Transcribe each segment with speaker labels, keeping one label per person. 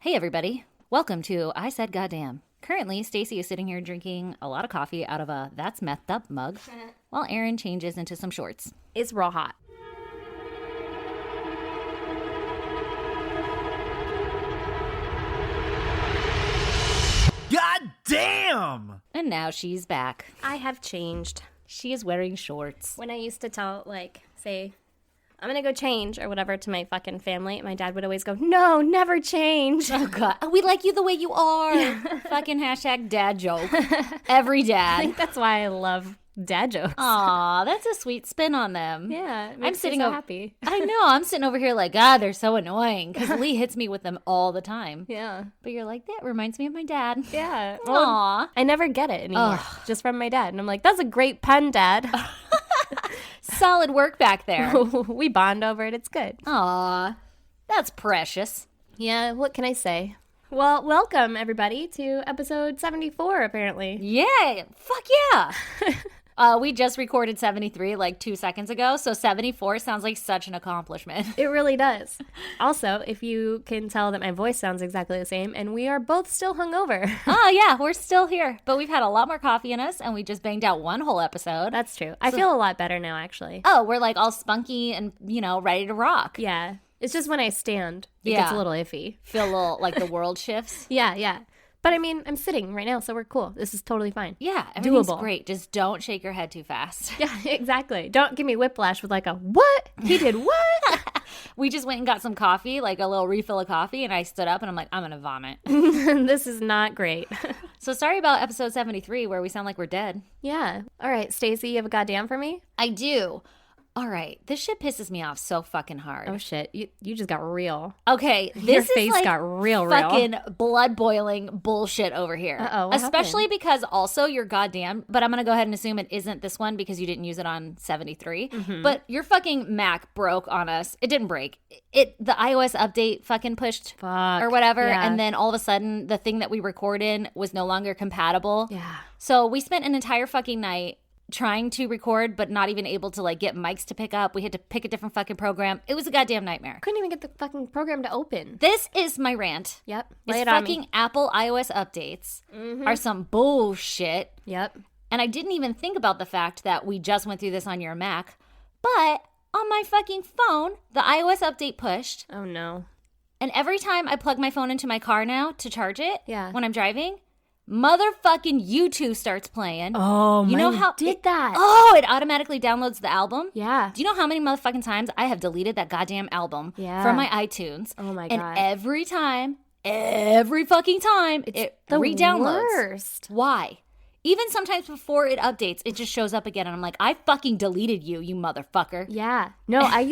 Speaker 1: Hey everybody, welcome to I Said Goddamn. Currently, Stacy is sitting here drinking a lot of coffee out of a That's Methed Up mug, while Aaron changes into some shorts.
Speaker 2: It's raw hot.
Speaker 3: God damn!
Speaker 1: And now she's back.
Speaker 2: I have changed.
Speaker 1: She is wearing shorts.
Speaker 2: When I used to tell, say, I'm gonna go change or whatever to my fucking family, my dad would always go, no, never change.
Speaker 1: Oh God, we like you the way you are. Fucking hashtag dad joke. Every
Speaker 2: I
Speaker 1: dad.
Speaker 2: think that's why I love dad jokes.
Speaker 1: Aw, that's a sweet spin on them.
Speaker 2: Yeah, it makes
Speaker 1: I'm sitting
Speaker 2: me so
Speaker 1: over-
Speaker 2: happy.
Speaker 1: I know, I'm sitting over here like, God, they're so annoying. Because Lee hits me with them all the time.
Speaker 2: Yeah.
Speaker 1: But you're like, that reminds me of my dad.
Speaker 2: Yeah.
Speaker 1: Aw.
Speaker 2: I never get it anymore, just from my dad. And I'm like, that's a great pun, Dad.
Speaker 1: Solid work back there.
Speaker 2: We bond over it. It's good.
Speaker 1: Aw, that's precious.
Speaker 2: Yeah, what can I say? Well, welcome, everybody, to episode 74, apparently.
Speaker 1: Yeah, fuck yeah. We just recorded 73 like 2 seconds ago, so 74 sounds like such an accomplishment.
Speaker 2: It really does. Also, if you can tell that my voice sounds exactly the same, and we are both still hungover.
Speaker 1: Oh yeah, we're still here, but we've had a lot more coffee in us, and we just banged out one whole episode.
Speaker 2: That's true. I feel a lot better now, actually.
Speaker 1: Oh, we're like all spunky and, ready to rock.
Speaker 2: Yeah. It's just when I stand, it
Speaker 1: Yeah.
Speaker 2: gets a little iffy.
Speaker 1: Feel a little like the world shifts.
Speaker 2: Yeah. But I mean, I'm sitting right now, so we're cool. This is totally fine.
Speaker 1: Yeah, everything's
Speaker 2: Doable.
Speaker 1: great. Just don't shake your head too fast.
Speaker 2: Yeah, exactly. Don't give me whiplash with like a, what? He did what?
Speaker 1: We just went and got some coffee, like a little refill of coffee, and I stood up and I'm like, I'm going to vomit.
Speaker 2: This is not great.
Speaker 1: So sorry about episode 73 where we sound like we're dead.
Speaker 2: Yeah. All right, Stacey, you have a goddamn for me?
Speaker 1: I do. All right, this shit pisses me off so fucking hard.
Speaker 2: Oh, shit. You just got real.
Speaker 1: Okay, this
Speaker 2: Your
Speaker 1: is
Speaker 2: face
Speaker 1: like
Speaker 2: got real.
Speaker 1: fucking blood-boiling bullshit over here.
Speaker 2: Uh-oh, what
Speaker 1: Especially because also you're goddamn, but I'm going to go ahead and assume it isn't this one because you didn't use it on 73. But your fucking Mac broke on us. It didn't break. The iOS update fucking pushed or whatever,
Speaker 2: yeah.
Speaker 1: and then all of a sudden the thing that we record in was no longer compatible.
Speaker 2: Yeah.
Speaker 1: So we spent an entire fucking night trying to record but not even able to like get mics to pick up. We had to pick a different fucking program. It was a goddamn nightmare.
Speaker 2: Couldn't even get the fucking program to open.
Speaker 1: This is my rant.
Speaker 2: Yep.
Speaker 1: This
Speaker 2: Lay it on
Speaker 1: fucking
Speaker 2: me.
Speaker 1: Apple iOS updates are some bullshit.
Speaker 2: Yep.
Speaker 1: And I didn't even think about the fact that we just went through this on your Mac. But on my fucking phone, the iOS update pushed.
Speaker 2: Oh, no.
Speaker 1: And every time I plug my phone into my car now to charge it when I'm driving, motherfucking U2 starts playing.
Speaker 2: Oh,
Speaker 1: you know how
Speaker 2: did that?
Speaker 1: Oh, it automatically downloads the album.
Speaker 2: Yeah.
Speaker 1: Do you know how many motherfucking times I have deleted that goddamn album from my iTunes?
Speaker 2: Oh my
Speaker 1: and
Speaker 2: God.
Speaker 1: every fucking time, it
Speaker 2: the
Speaker 1: re-downloads.
Speaker 2: worst.
Speaker 1: Why? Even sometimes before it updates, it just shows up again, and I'm like, I fucking deleted you, you motherfucker.
Speaker 2: Yeah. No, I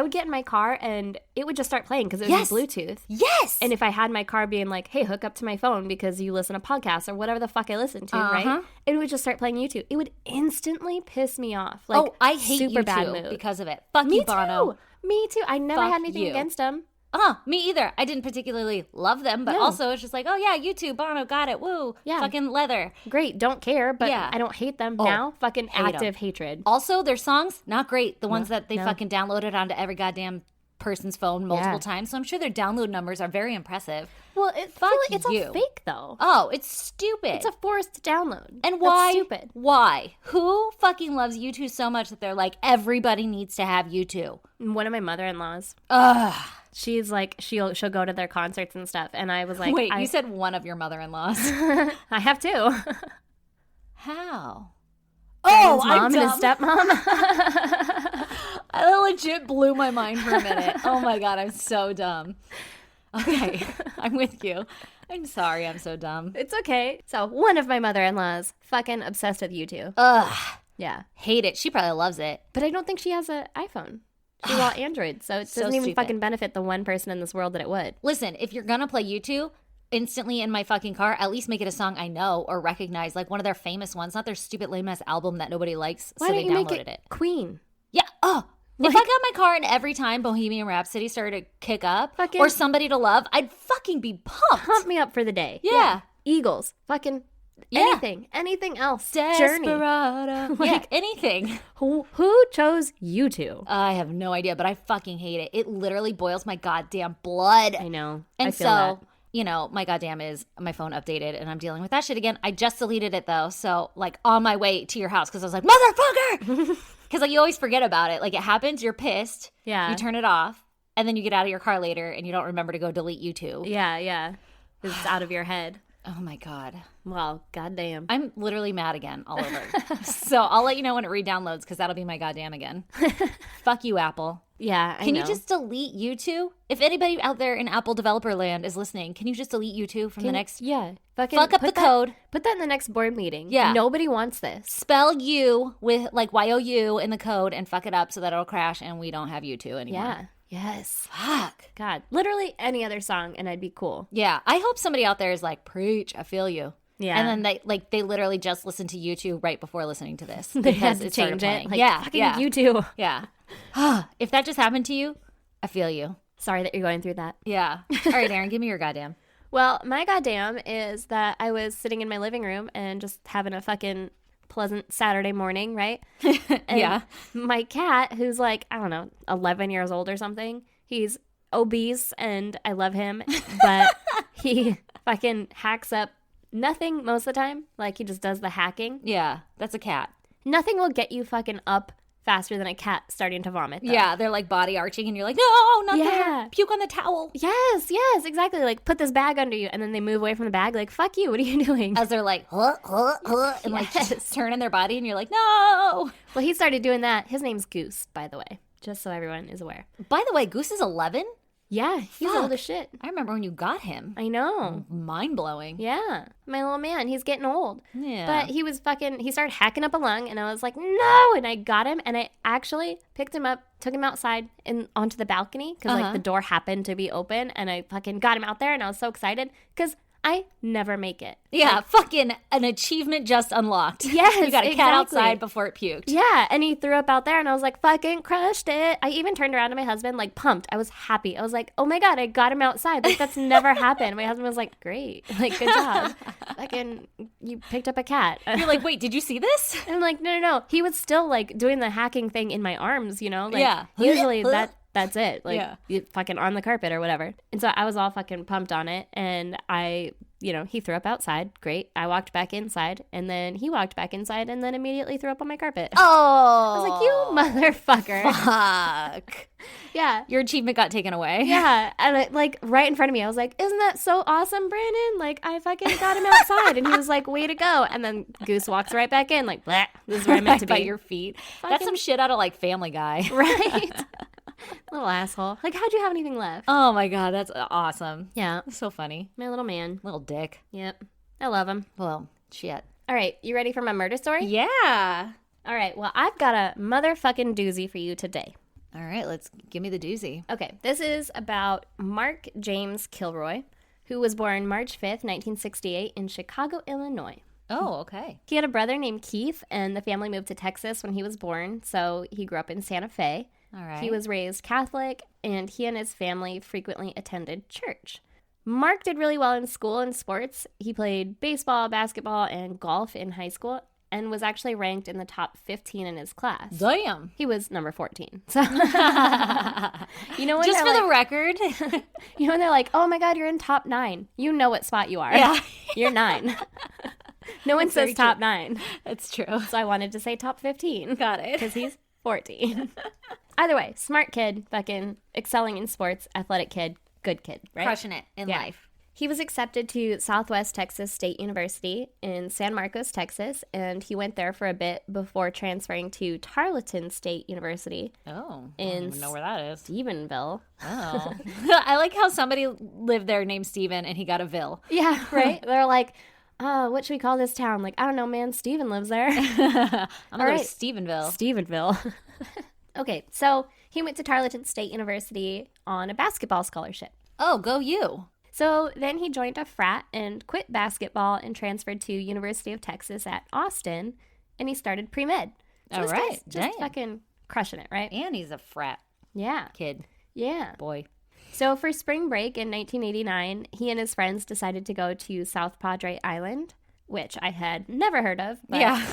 Speaker 2: would get in my car and it would just start playing because it was Bluetooth.
Speaker 1: Yes.
Speaker 2: And if I had my car being like, hey, hook up to my phone because you listen to podcasts or whatever the fuck I listen to, right? It would just start playing YouTube. It would instantly piss me off. Like,
Speaker 1: oh, I hate
Speaker 2: super
Speaker 1: you
Speaker 2: bad
Speaker 1: too
Speaker 2: mood.
Speaker 1: because of it. Fuck
Speaker 2: Me
Speaker 1: you, Bono.
Speaker 2: too. Me too. I never
Speaker 1: Fuck
Speaker 2: had anything
Speaker 1: you.
Speaker 2: against them.
Speaker 1: Me either. I didn't particularly love them, but also it's just like, oh yeah, YouTube, Bono, got it, woo.
Speaker 2: Yeah.
Speaker 1: Fucking leather.
Speaker 2: Great. Don't care, but
Speaker 1: Yeah.
Speaker 2: I don't hate them now. Fucking
Speaker 1: hate 'em.
Speaker 2: active hatred.
Speaker 1: Also, their songs, not great. The ones that they
Speaker 2: no.
Speaker 1: fucking downloaded onto every goddamn person's phone multiple times. So I'm sure their download numbers are very impressive.
Speaker 2: Well, it's
Speaker 1: you.
Speaker 2: all fake though.
Speaker 1: Oh, it's stupid.
Speaker 2: It's a forced download.
Speaker 1: And why?
Speaker 2: That's stupid.
Speaker 1: Why? Who fucking loves U2 so much that they're like, everybody needs to have U2?
Speaker 2: One of my mother-in-laws.
Speaker 1: Ugh.
Speaker 2: She's like, she'll go to their concerts and stuff. And I was like,
Speaker 1: Wait, you said one of your mother-in-laws.
Speaker 2: I have two.
Speaker 1: How?
Speaker 2: Oh,
Speaker 1: I'm
Speaker 2: mom and his
Speaker 1: dumb.
Speaker 2: stepmom.
Speaker 1: I legit blew my mind for a minute. Oh my God, I'm so dumb. Okay, I'm with you. I'm sorry, I'm so dumb.
Speaker 2: It's okay. So one of my mother-in-laws fucking obsessed with U2.
Speaker 1: Ugh,
Speaker 2: Yeah.
Speaker 1: hate it. She probably loves it.
Speaker 2: But I don't think she has an iPhone. She's all Android. So it
Speaker 1: So
Speaker 2: doesn't even
Speaker 1: stupid.
Speaker 2: fucking benefit the one person in this world that it would.
Speaker 1: Listen, if you're gonna play U2 instantly in my fucking car, at least make it a song I know or recognize, like one of their famous ones, not their stupid lame ass album that nobody likes,
Speaker 2: Why
Speaker 1: so
Speaker 2: don't
Speaker 1: they
Speaker 2: you make
Speaker 1: downloaded
Speaker 2: it Queen?
Speaker 1: Yeah. Oh, if I got in my car and every time Bohemian Rhapsody started to kick up
Speaker 2: Fucking-
Speaker 1: or Somebody to Love, I'd fucking be pumped.
Speaker 2: Pump me up for the day.
Speaker 1: Yeah.
Speaker 2: Eagles. Fucking
Speaker 1: Yeah.
Speaker 2: anything else. Journey.
Speaker 1: Desperado.
Speaker 2: Like-
Speaker 1: Yeah, anything.
Speaker 2: Who chose you two?
Speaker 1: I have no idea, but I fucking hate it. It literally boils my goddamn blood.
Speaker 2: I know.
Speaker 1: And
Speaker 2: I feel
Speaker 1: so
Speaker 2: that.
Speaker 1: you know, my goddamn is my phone updated and I'm dealing with that shit again. I just deleted it though. So like on my way to your house because I was like, motherfucker! Because like you always forget about it. Like it happens, you're pissed.
Speaker 2: Yeah.
Speaker 1: You turn it off and then you get out of your car later and you don't remember to go delete YouTube.
Speaker 2: Yeah. It's out of your head.
Speaker 1: Oh my God.
Speaker 2: Well, goddamn.
Speaker 1: I'm literally mad again all over. So I'll let you know when it re-downloads because that'll be my goddamn again. Fuck you, Apple.
Speaker 2: Yeah, I know.
Speaker 1: Can you just delete YouTube? If anybody out there in Apple developer land is listening, can you just delete YouTube from the next?
Speaker 2: Yeah.
Speaker 1: Fuck up the code.
Speaker 2: Put that in the next board meeting.
Speaker 1: Yeah.
Speaker 2: Nobody wants this.
Speaker 1: Spell you with like Y-O-U in the code and fuck it up so that it'll crash and we don't have YouTube anymore.
Speaker 2: Yeah. Yes.
Speaker 1: Fuck.
Speaker 2: God. Literally any other song and I'd be cool.
Speaker 1: Yeah. I hope somebody out there is like, preach, I feel you.
Speaker 2: Yeah.
Speaker 1: And then they literally just listened to YouTube right before listening to this.
Speaker 2: They had to
Speaker 1: it started
Speaker 2: change it.
Speaker 1: playing.
Speaker 2: Like,
Speaker 1: yeah.
Speaker 2: fucking
Speaker 1: Yeah.
Speaker 2: you too.
Speaker 1: Yeah. If that just happened to you, I feel you.
Speaker 2: Sorry that you're going through that.
Speaker 1: Yeah. All right, Aaron, give me your goddamn.
Speaker 2: Well, my goddamn is that I was sitting in my living room and just having a fucking pleasant Saturday morning, right? And
Speaker 1: Yeah.
Speaker 2: my cat, who's like, I don't know, 11 years old or something, he's obese and I love him, but he fucking hacks up nothing most of the time. Like he just does the hacking.
Speaker 1: Yeah, that's a cat.
Speaker 2: Nothing will get you fucking up faster than a cat starting to vomit, though.
Speaker 1: Yeah, they're like body arching and you're like, no, not
Speaker 2: Yeah.
Speaker 1: there. Puke on the towel.
Speaker 2: Yes, exactly. Like, put this bag under you. And then they move away from the bag. Like, fuck you. What are you doing?
Speaker 1: As they're like, and like
Speaker 2: Yes.
Speaker 1: just turning their body and you're like, no.
Speaker 2: Well, he started doing that. His name's Goose, by the way, just so everyone is aware.
Speaker 1: By the way, Goose is 11?
Speaker 2: Yeah, he's
Speaker 1: Fuck.
Speaker 2: old as shit.
Speaker 1: I remember when you got him.
Speaker 2: I know.
Speaker 1: Mind blowing.
Speaker 2: Yeah, my little man. He's getting old.
Speaker 1: Yeah.
Speaker 2: But he started hacking up a lung, and I was like, no! And I got him, and I actually picked him up, took him outside and onto the balcony, because like the door happened to be open, and I fucking got him out there, and I was so excited, because I never make it.
Speaker 1: Yeah, fucking an achievement just unlocked.
Speaker 2: Yes,
Speaker 1: You got a cat
Speaker 2: exactly.
Speaker 1: outside before it puked.
Speaker 2: Yeah, and he threw up out there, and I was like, fucking crushed it. I even turned around to my husband, like, pumped. I was happy. I was like, oh my God, I got him outside. Like, that's never happened. My husband was like, great. Like, good job. Fucking, you picked up a cat.
Speaker 1: You're like, wait, did you see this?
Speaker 2: And I'm like, no. He was still, like, doing the hacking thing in my arms, you know? Like,
Speaker 1: Yeah.
Speaker 2: usually that's it. Like,
Speaker 1: Yeah.
Speaker 2: you fucking on the carpet or whatever. And so I was all fucking pumped on it, and he threw up outside. Great. I walked back inside, and then he walked back inside, and then immediately threw up on my carpet.
Speaker 1: Oh.
Speaker 2: I was like, you motherfucker.
Speaker 1: Fuck.
Speaker 2: Yeah.
Speaker 1: Your achievement got taken away.
Speaker 2: Yeah. And like right in front of me, I was like, isn't that so awesome, Brandon? Like, I fucking got him outside. And he was like, way to go. And then Goose walks right back in, like, bleh, this is where I'm meant to be.
Speaker 1: By your feet. That's some shit out of like Family Guy.
Speaker 2: Right? Little asshole. Like, how'd you have anything left?
Speaker 1: Oh my God, that's awesome.
Speaker 2: Yeah.
Speaker 1: That's so funny.
Speaker 2: My little man.
Speaker 1: Little dick.
Speaker 2: Yep. I love him.
Speaker 1: Well, shit.
Speaker 2: All right. You ready for my murder story?
Speaker 1: Yeah.
Speaker 2: All right. Well, I've got a motherfucking doozy for you today.
Speaker 1: All right, give me the doozy.
Speaker 2: Okay. This is about Mark James Kilroy, who was born March 5th, 1968 in Chicago, Illinois.
Speaker 1: Oh, okay.
Speaker 2: He had a brother named Keith, and the family moved to Texas when he was born, so he grew up in Santa Fe.
Speaker 1: All right.
Speaker 2: He was raised Catholic, and he and his family frequently attended church. Mark did really well in school and sports. He played baseball, basketball, and golf in high school, and was actually ranked in the top 15 in his class.
Speaker 1: Damn.
Speaker 2: He was number 14. So, you know when
Speaker 1: Just
Speaker 2: they're
Speaker 1: for
Speaker 2: like,
Speaker 1: the record.
Speaker 2: you know when they're like, oh my God, you're in top 9. You know what spot you are.
Speaker 1: Yeah.
Speaker 2: You're 9. No one says top 9.
Speaker 1: That's true.
Speaker 2: So I wanted to say top 15.
Speaker 1: Got it.
Speaker 2: Because he's 14. Either way, smart kid, fucking excelling in sports, athletic kid, good kid, right?
Speaker 1: Crushing it in life.
Speaker 2: He was accepted to Southwest Texas State University in San Marcos, Texas, and he went there for a bit before transferring to Tarleton State University.
Speaker 1: Oh, I don't even know where that is.
Speaker 2: Stephenville.
Speaker 1: Oh. I like how somebody lived there named Steven and he got a Ville.
Speaker 2: Yeah, right? They're like, what should we call this town? Like, I don't know, man. Steven lives there.
Speaker 1: I'm going to go
Speaker 2: right.
Speaker 1: to Stephenville.
Speaker 2: Stephenville. Okay, so he went to Tarleton State University on a basketball scholarship.
Speaker 1: Oh, go you.
Speaker 2: So then he joined a frat and quit basketball and transferred to University of Texas at Austin, and he started pre-med. So
Speaker 1: All
Speaker 2: this
Speaker 1: right,
Speaker 2: guy's just fucking crushing it, right?
Speaker 1: And he's a frat
Speaker 2: Yeah.
Speaker 1: kid.
Speaker 2: Yeah.
Speaker 1: Boy.
Speaker 2: So for spring break in 1989, he and his friends decided to go to South Padre Island, which I had never heard of. But
Speaker 1: Yeah.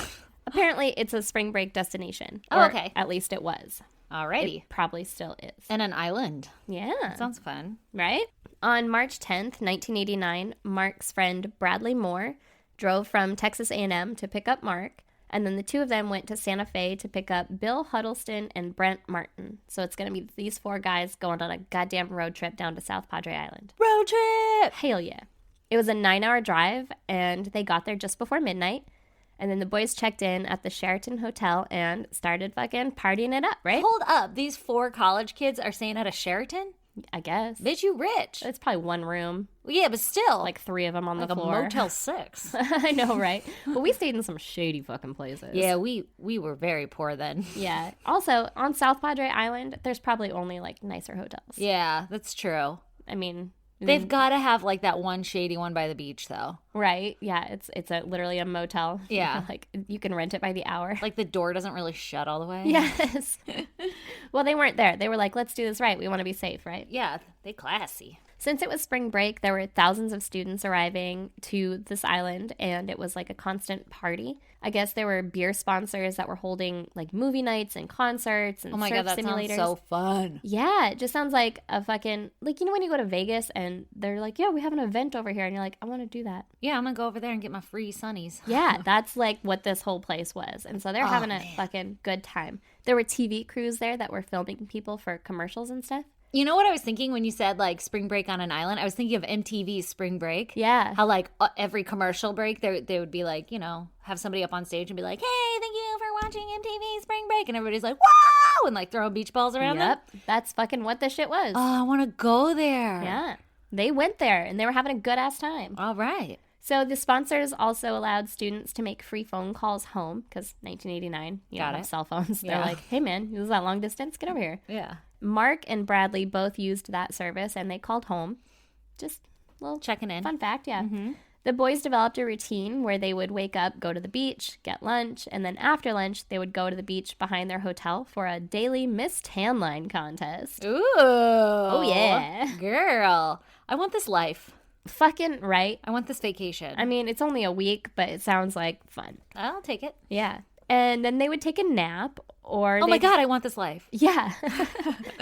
Speaker 2: apparently it's a spring break destination.
Speaker 1: Oh,
Speaker 2: Or
Speaker 1: okay.
Speaker 2: At least it was.
Speaker 1: Alrighty.
Speaker 2: It probably still is.
Speaker 1: And an island.
Speaker 2: Yeah.
Speaker 1: That sounds fun.
Speaker 2: Right? On March 10th, 1989, Mark's friend Bradley Moore drove from Texas A&M to pick up Mark, and then the two of them went to Santa Fe to pick up Bill Huddleston and Brent Martin. So it's going to be these 4 guys going on a goddamn road trip down to South Padre Island.
Speaker 1: Road trip!
Speaker 2: Hell yeah. It was a 9-hour drive, and they got there just before midnight. And then the boys checked in at the Sheraton Hotel and started fucking partying it up, right?
Speaker 1: Hold up. These 4 college kids are staying at a Sheraton?
Speaker 2: I guess.
Speaker 1: Bitch, you rich.
Speaker 2: It's probably one room.
Speaker 1: Well, yeah, but still.
Speaker 2: Like 3 of them on the
Speaker 1: like
Speaker 2: floor.
Speaker 1: a Motel 6.
Speaker 2: I know, right? But we stayed in some shady fucking places.
Speaker 1: Yeah, we were very poor then.
Speaker 2: Yeah. Also, on South Padre Island, there's probably only like nicer hotels.
Speaker 1: Yeah, that's true.
Speaker 2: I mean...
Speaker 1: They've got to have like that one shady one by the beach, though.
Speaker 2: Right? Yeah, it's literally a motel.
Speaker 1: Yeah,
Speaker 2: like you can rent it by the hour.
Speaker 1: Like the door doesn't really shut all the way.
Speaker 2: Yes. Well, they weren't there. They were like, let's do this right. We want to be safe, right?
Speaker 1: Yeah, they classy.
Speaker 2: Since it was spring break, there were thousands of students arriving to this island, and it was like a constant party. I guess there were beer sponsors that were holding like movie nights and concerts and
Speaker 1: oh my
Speaker 2: surf
Speaker 1: God, that
Speaker 2: simulators.
Speaker 1: sounds so fun.
Speaker 2: Yeah, it just sounds like a fucking, like, you know when you go to Vegas and they're like, yeah, we have an event over here, and you're like, I want to do that.
Speaker 1: Yeah, I'm gonna go over there and get my free sunnies.
Speaker 2: Yeah, that's like what this whole place was. And so they're having a fucking good time. There were TV crews there that were filming people for commercials and stuff.
Speaker 1: You know what I was thinking when you said like spring break on an island? I was thinking of MTV's Spring Break.
Speaker 2: Yeah.
Speaker 1: How like every commercial break, they would be like, you know, have somebody up on stage and be like, hey, thank you for watching MTV Spring Break. And everybody's like, wow! And like throw beach balls around them.
Speaker 2: Yep. That's fucking what this shit was.
Speaker 1: Oh, I want to go there.
Speaker 2: Yeah. They went there and they were having a good ass time.
Speaker 1: All right.
Speaker 2: So the sponsors also allowed students to make free phone calls home because 1989, you don't have cell phones.
Speaker 1: Yeah.
Speaker 2: They're like, hey man, is that long distance? Get over here.
Speaker 1: Yeah.
Speaker 2: Mark and Bradley both used that service and they called home. Just a little
Speaker 1: checking in.
Speaker 2: Fun fact, yeah.
Speaker 1: Mm-hmm.
Speaker 2: The boys developed a routine where they would wake up, go to the beach, get lunch, and then after lunch, they would go to the beach behind their hotel for a daily Miss Tan Line contest.
Speaker 1: Ooh.
Speaker 2: Oh, yeah.
Speaker 1: Girl. I want this life.
Speaker 2: Fucking right.
Speaker 1: I want this vacation.
Speaker 2: I mean, it's only a week, but it sounds like fun.
Speaker 1: I'll take it.
Speaker 2: Yeah. And then they would take a nap or...
Speaker 1: Oh my God, I want this life.
Speaker 2: Yeah.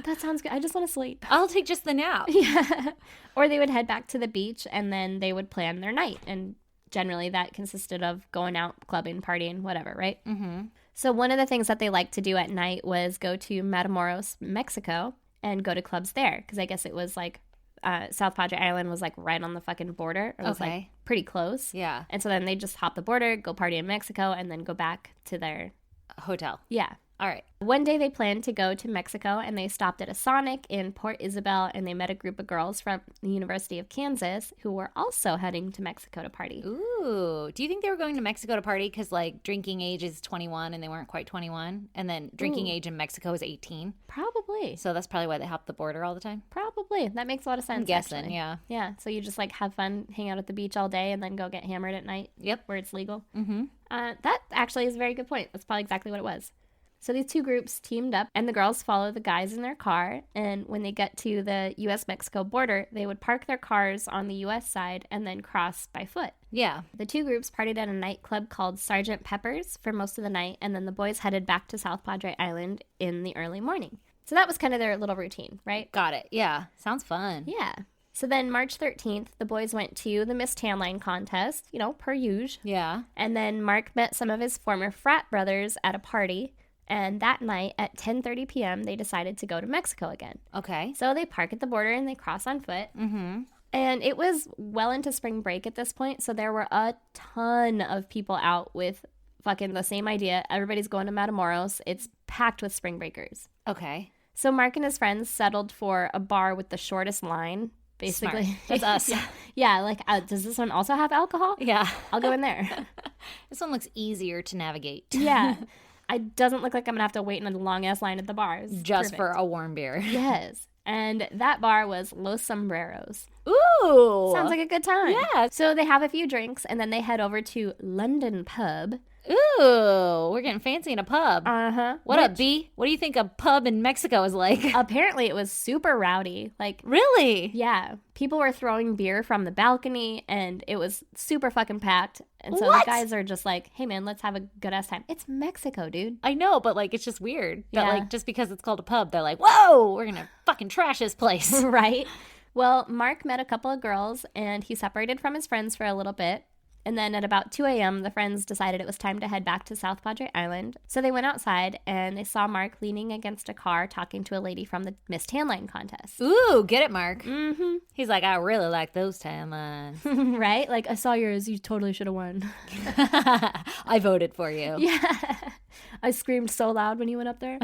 Speaker 2: That sounds good. I just want to sleep.
Speaker 1: I'll take just the nap.
Speaker 2: Yeah. Or they would head back to the beach and then they would plan their night. And generally that consisted of going out, clubbing, partying, whatever, right?
Speaker 1: Mm-hmm.
Speaker 2: So one of the things that they liked to do at night was go to Matamoros, Mexico, and go to clubs there. Because I guess it was like... South Padre Island was like right on the fucking border. It was like pretty close.
Speaker 1: Yeah.
Speaker 2: And so then they just hop the border, go party in Mexico, and then go back to their
Speaker 1: hotel.
Speaker 2: Yeah.
Speaker 1: All right.
Speaker 2: One day they planned to go to Mexico and they stopped at a Sonic in Port Isabel and they met a group of girls from the University of Kansas who were also heading to Mexico to party.
Speaker 1: Ooh. Do you think they were going to Mexico to party because like drinking age is 21 and they weren't quite 21? And then drinking age in Mexico is 18?
Speaker 2: Probably.
Speaker 1: So that's probably why they hop the border all the time?
Speaker 2: Probably. That makes a lot of sense.
Speaker 1: I'm guessing,
Speaker 2: actually.
Speaker 1: yeah.
Speaker 2: Yeah. So you just like have fun, hang out at the beach all day and then go get hammered at night.
Speaker 1: Yep.
Speaker 2: Where it's legal.
Speaker 1: Mm-hmm.
Speaker 2: That actually is a very good point. That's probably exactly what it was. So these two groups teamed up, and the girls follow the guys in their car, and when they get to the U.S.-Mexico border, they would park their cars on the U.S. side and then cross by foot.
Speaker 1: Yeah.
Speaker 2: The two groups partied at a nightclub called Sergeant Pepper's for most of the night, and then the boys headed back to South Padre Island in the early morning. So that was kind of their little routine, right?
Speaker 1: Got it. Yeah. Sounds fun.
Speaker 2: Yeah. So then March 13th, the boys went to the Miss Tan Line contest, you know, per usual.
Speaker 1: Yeah.
Speaker 2: And then Mark met some of his former frat brothers at a party. And that night at 10:30 p.m., they decided to go to Mexico again.
Speaker 1: Okay.
Speaker 2: So they park at the border and they cross on foot.
Speaker 1: Mm-hmm.
Speaker 2: And it was well into spring break at this point. So there were a ton of people out with fucking the same idea. Everybody's going to Matamoros. It's packed with spring breakers.
Speaker 1: Okay.
Speaker 2: So Mark and his friends settled for a bar with the shortest line. Basically.
Speaker 1: Smart. That's us.
Speaker 2: Yeah, like, does this one also have alcohol?
Speaker 1: Yeah.
Speaker 2: I'll go in there.
Speaker 1: This one looks easier to navigate.
Speaker 2: Yeah. It doesn't look like I'm going to have to wait in a long-ass line at the bars.
Speaker 1: Just for a warm beer.
Speaker 2: Yes. And that bar was Los Sombreros.
Speaker 1: Ooh.
Speaker 2: Sounds like a good time.
Speaker 1: Yeah.
Speaker 2: So they have a few drinks, and then they head over to London Pub.
Speaker 1: Ooh, we're getting fancy in a pub.
Speaker 2: Uh-huh.
Speaker 1: What up, B? What do you think a pub in Mexico is like?
Speaker 2: Apparently it was super rowdy. Like,
Speaker 1: Really?
Speaker 2: yeah. People were throwing beer from the balcony, and it was super fucking packed. And so
Speaker 1: What?
Speaker 2: the guys are just like, hey, man, let's have a good-ass time. It's Mexico, dude.
Speaker 1: I know, but like it's just weird that
Speaker 2: Yeah.
Speaker 1: like just because it's called a pub, they're like, whoa, we're gonna fucking trash this place.
Speaker 2: Right? Well, Mark met a couple of girls, and he separated from his friends for a little bit. And then at about 2 a.m., the friends decided it was time to head back to South Padre Island. So they went outside, and they saw Mark leaning against a car talking to a lady from the Miss Tan Line contest.
Speaker 1: Ooh, get it, Mark.
Speaker 2: Mm-hmm.
Speaker 1: He's like, I really like those tan lines.
Speaker 2: Right? Like, I saw yours. You totally should have won.
Speaker 1: I voted for you.
Speaker 2: Yeah. I screamed so loud when you went up there.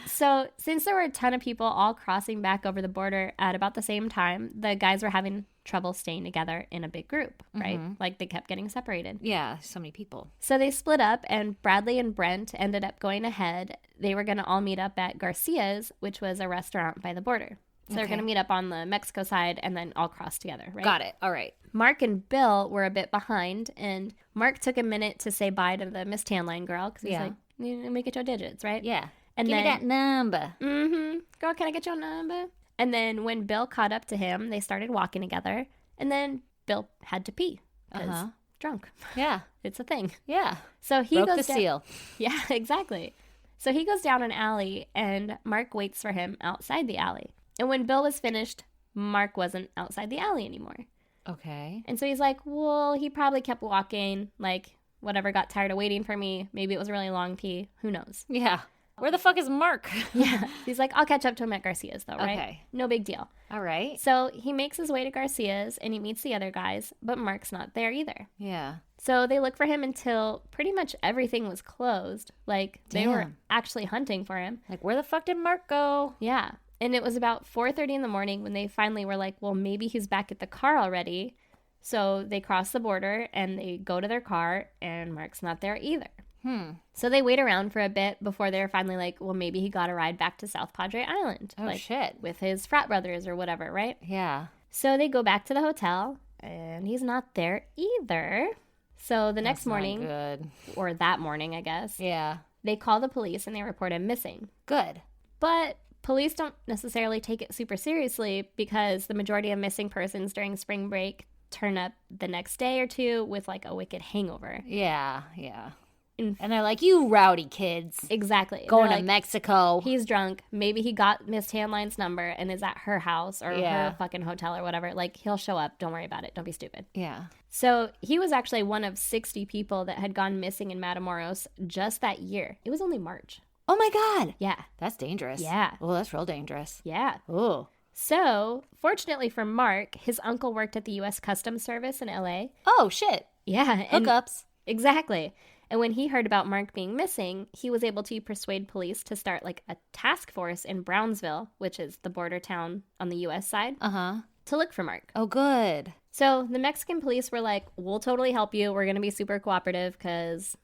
Speaker 2: So since there were a ton of people all crossing back over the border at about the same time, the guys were having trouble staying together in a big group, right? Like they kept getting separated.
Speaker 1: Yeah, so many people.
Speaker 2: So they split up, and Bradley and Brent ended up going ahead. They were going to all meet up at Garcia's, which was a restaurant by the border. So they're going to meet up on the Mexico side and then all cross together, right?
Speaker 1: Got it. All right.
Speaker 2: Mark and Bill were a bit behind, and Mark took a minute to say bye to the Miss Tan Line girl because he's like, make it your digits, right?
Speaker 1: Yeah.
Speaker 2: And
Speaker 1: Give
Speaker 2: then,
Speaker 1: me that number.
Speaker 2: Mm-hmm. Girl, can I get your number? And then when Bill caught up to him, they started walking together. And then Bill had to pee because drunk.
Speaker 1: Yeah.
Speaker 2: It's a thing.
Speaker 1: Yeah.
Speaker 2: So he
Speaker 1: Broke
Speaker 2: goes
Speaker 1: the
Speaker 2: down.
Speaker 1: seal.
Speaker 2: Yeah, exactly. So he goes down an alley, and Mark waits for him outside the alley. And when Bill was finished, Mark wasn't outside the alley anymore.
Speaker 1: Okay.
Speaker 2: And so he's like, well, he probably kept walking, like, whatever, got tired of waiting for me. Maybe it was a really long pee. Who knows?
Speaker 1: Yeah. Where the fuck is Mark?
Speaker 2: Yeah. He's like, I'll catch up to him at Garcia's, though, right?
Speaker 1: Okay.
Speaker 2: No big deal.
Speaker 1: All right.
Speaker 2: So he makes his way to Garcia's, and he meets the other guys, but Mark's not there either.
Speaker 1: Yeah.
Speaker 2: So they look for him until pretty much everything was closed. Like, they were
Speaker 1: Damn.
Speaker 2: actually hunting for him.
Speaker 1: Like, where the fuck did Mark go?
Speaker 2: Yeah. And it was about 4:30 in the morning when they finally were like, well, maybe he's back at the car already. So they cross the border, and they go to their car, and Mark's not there either. So they wait around for a bit before they're finally like, well, maybe he got a ride back to South Padre Island.
Speaker 1: Oh,
Speaker 2: like,
Speaker 1: shit.
Speaker 2: with his frat brothers or whatever, right?
Speaker 1: Yeah.
Speaker 2: So they go back to the hotel, and he's not there either. So the next
Speaker 1: That's not
Speaker 2: morning,
Speaker 1: good.
Speaker 2: or that morning, I guess,
Speaker 1: Yeah.
Speaker 2: they call the police, and they report him missing.
Speaker 1: Good.
Speaker 2: But police don't necessarily take it super seriously because the majority of missing persons during spring break turn up the next day or two with like a wicked hangover.
Speaker 1: Yeah. Yeah.
Speaker 2: And
Speaker 1: they're like, you rowdy kids.
Speaker 2: Exactly.
Speaker 1: Going
Speaker 2: They're
Speaker 1: to
Speaker 2: like,
Speaker 1: Mexico.
Speaker 2: he's drunk. Maybe he got Miss Tanline's number and is at her house or her fucking hotel or whatever. Like, he'll show up. Don't worry about it. Don't be stupid.
Speaker 1: Yeah.
Speaker 2: So he was actually one of 60 people that had gone missing in Matamoros just that year. It was only March.
Speaker 1: Oh my God.
Speaker 2: Yeah.
Speaker 1: That's dangerous.
Speaker 2: Yeah.
Speaker 1: Oh, that's real dangerous.
Speaker 2: Yeah.
Speaker 1: Oh.
Speaker 2: So, fortunately for Mark, his uncle worked at the U.S. Customs Service in L.A.
Speaker 1: Oh, shit.
Speaker 2: Yeah.
Speaker 1: Hookups.
Speaker 2: Exactly. And when he heard about Mark being missing, he was able to persuade police to start like a task force in Brownsville, which is the border town on the U.S. side, to look for Mark.
Speaker 1: Oh, good.
Speaker 2: So the Mexican police were like, we'll totally help you. We're going to be super cooperative because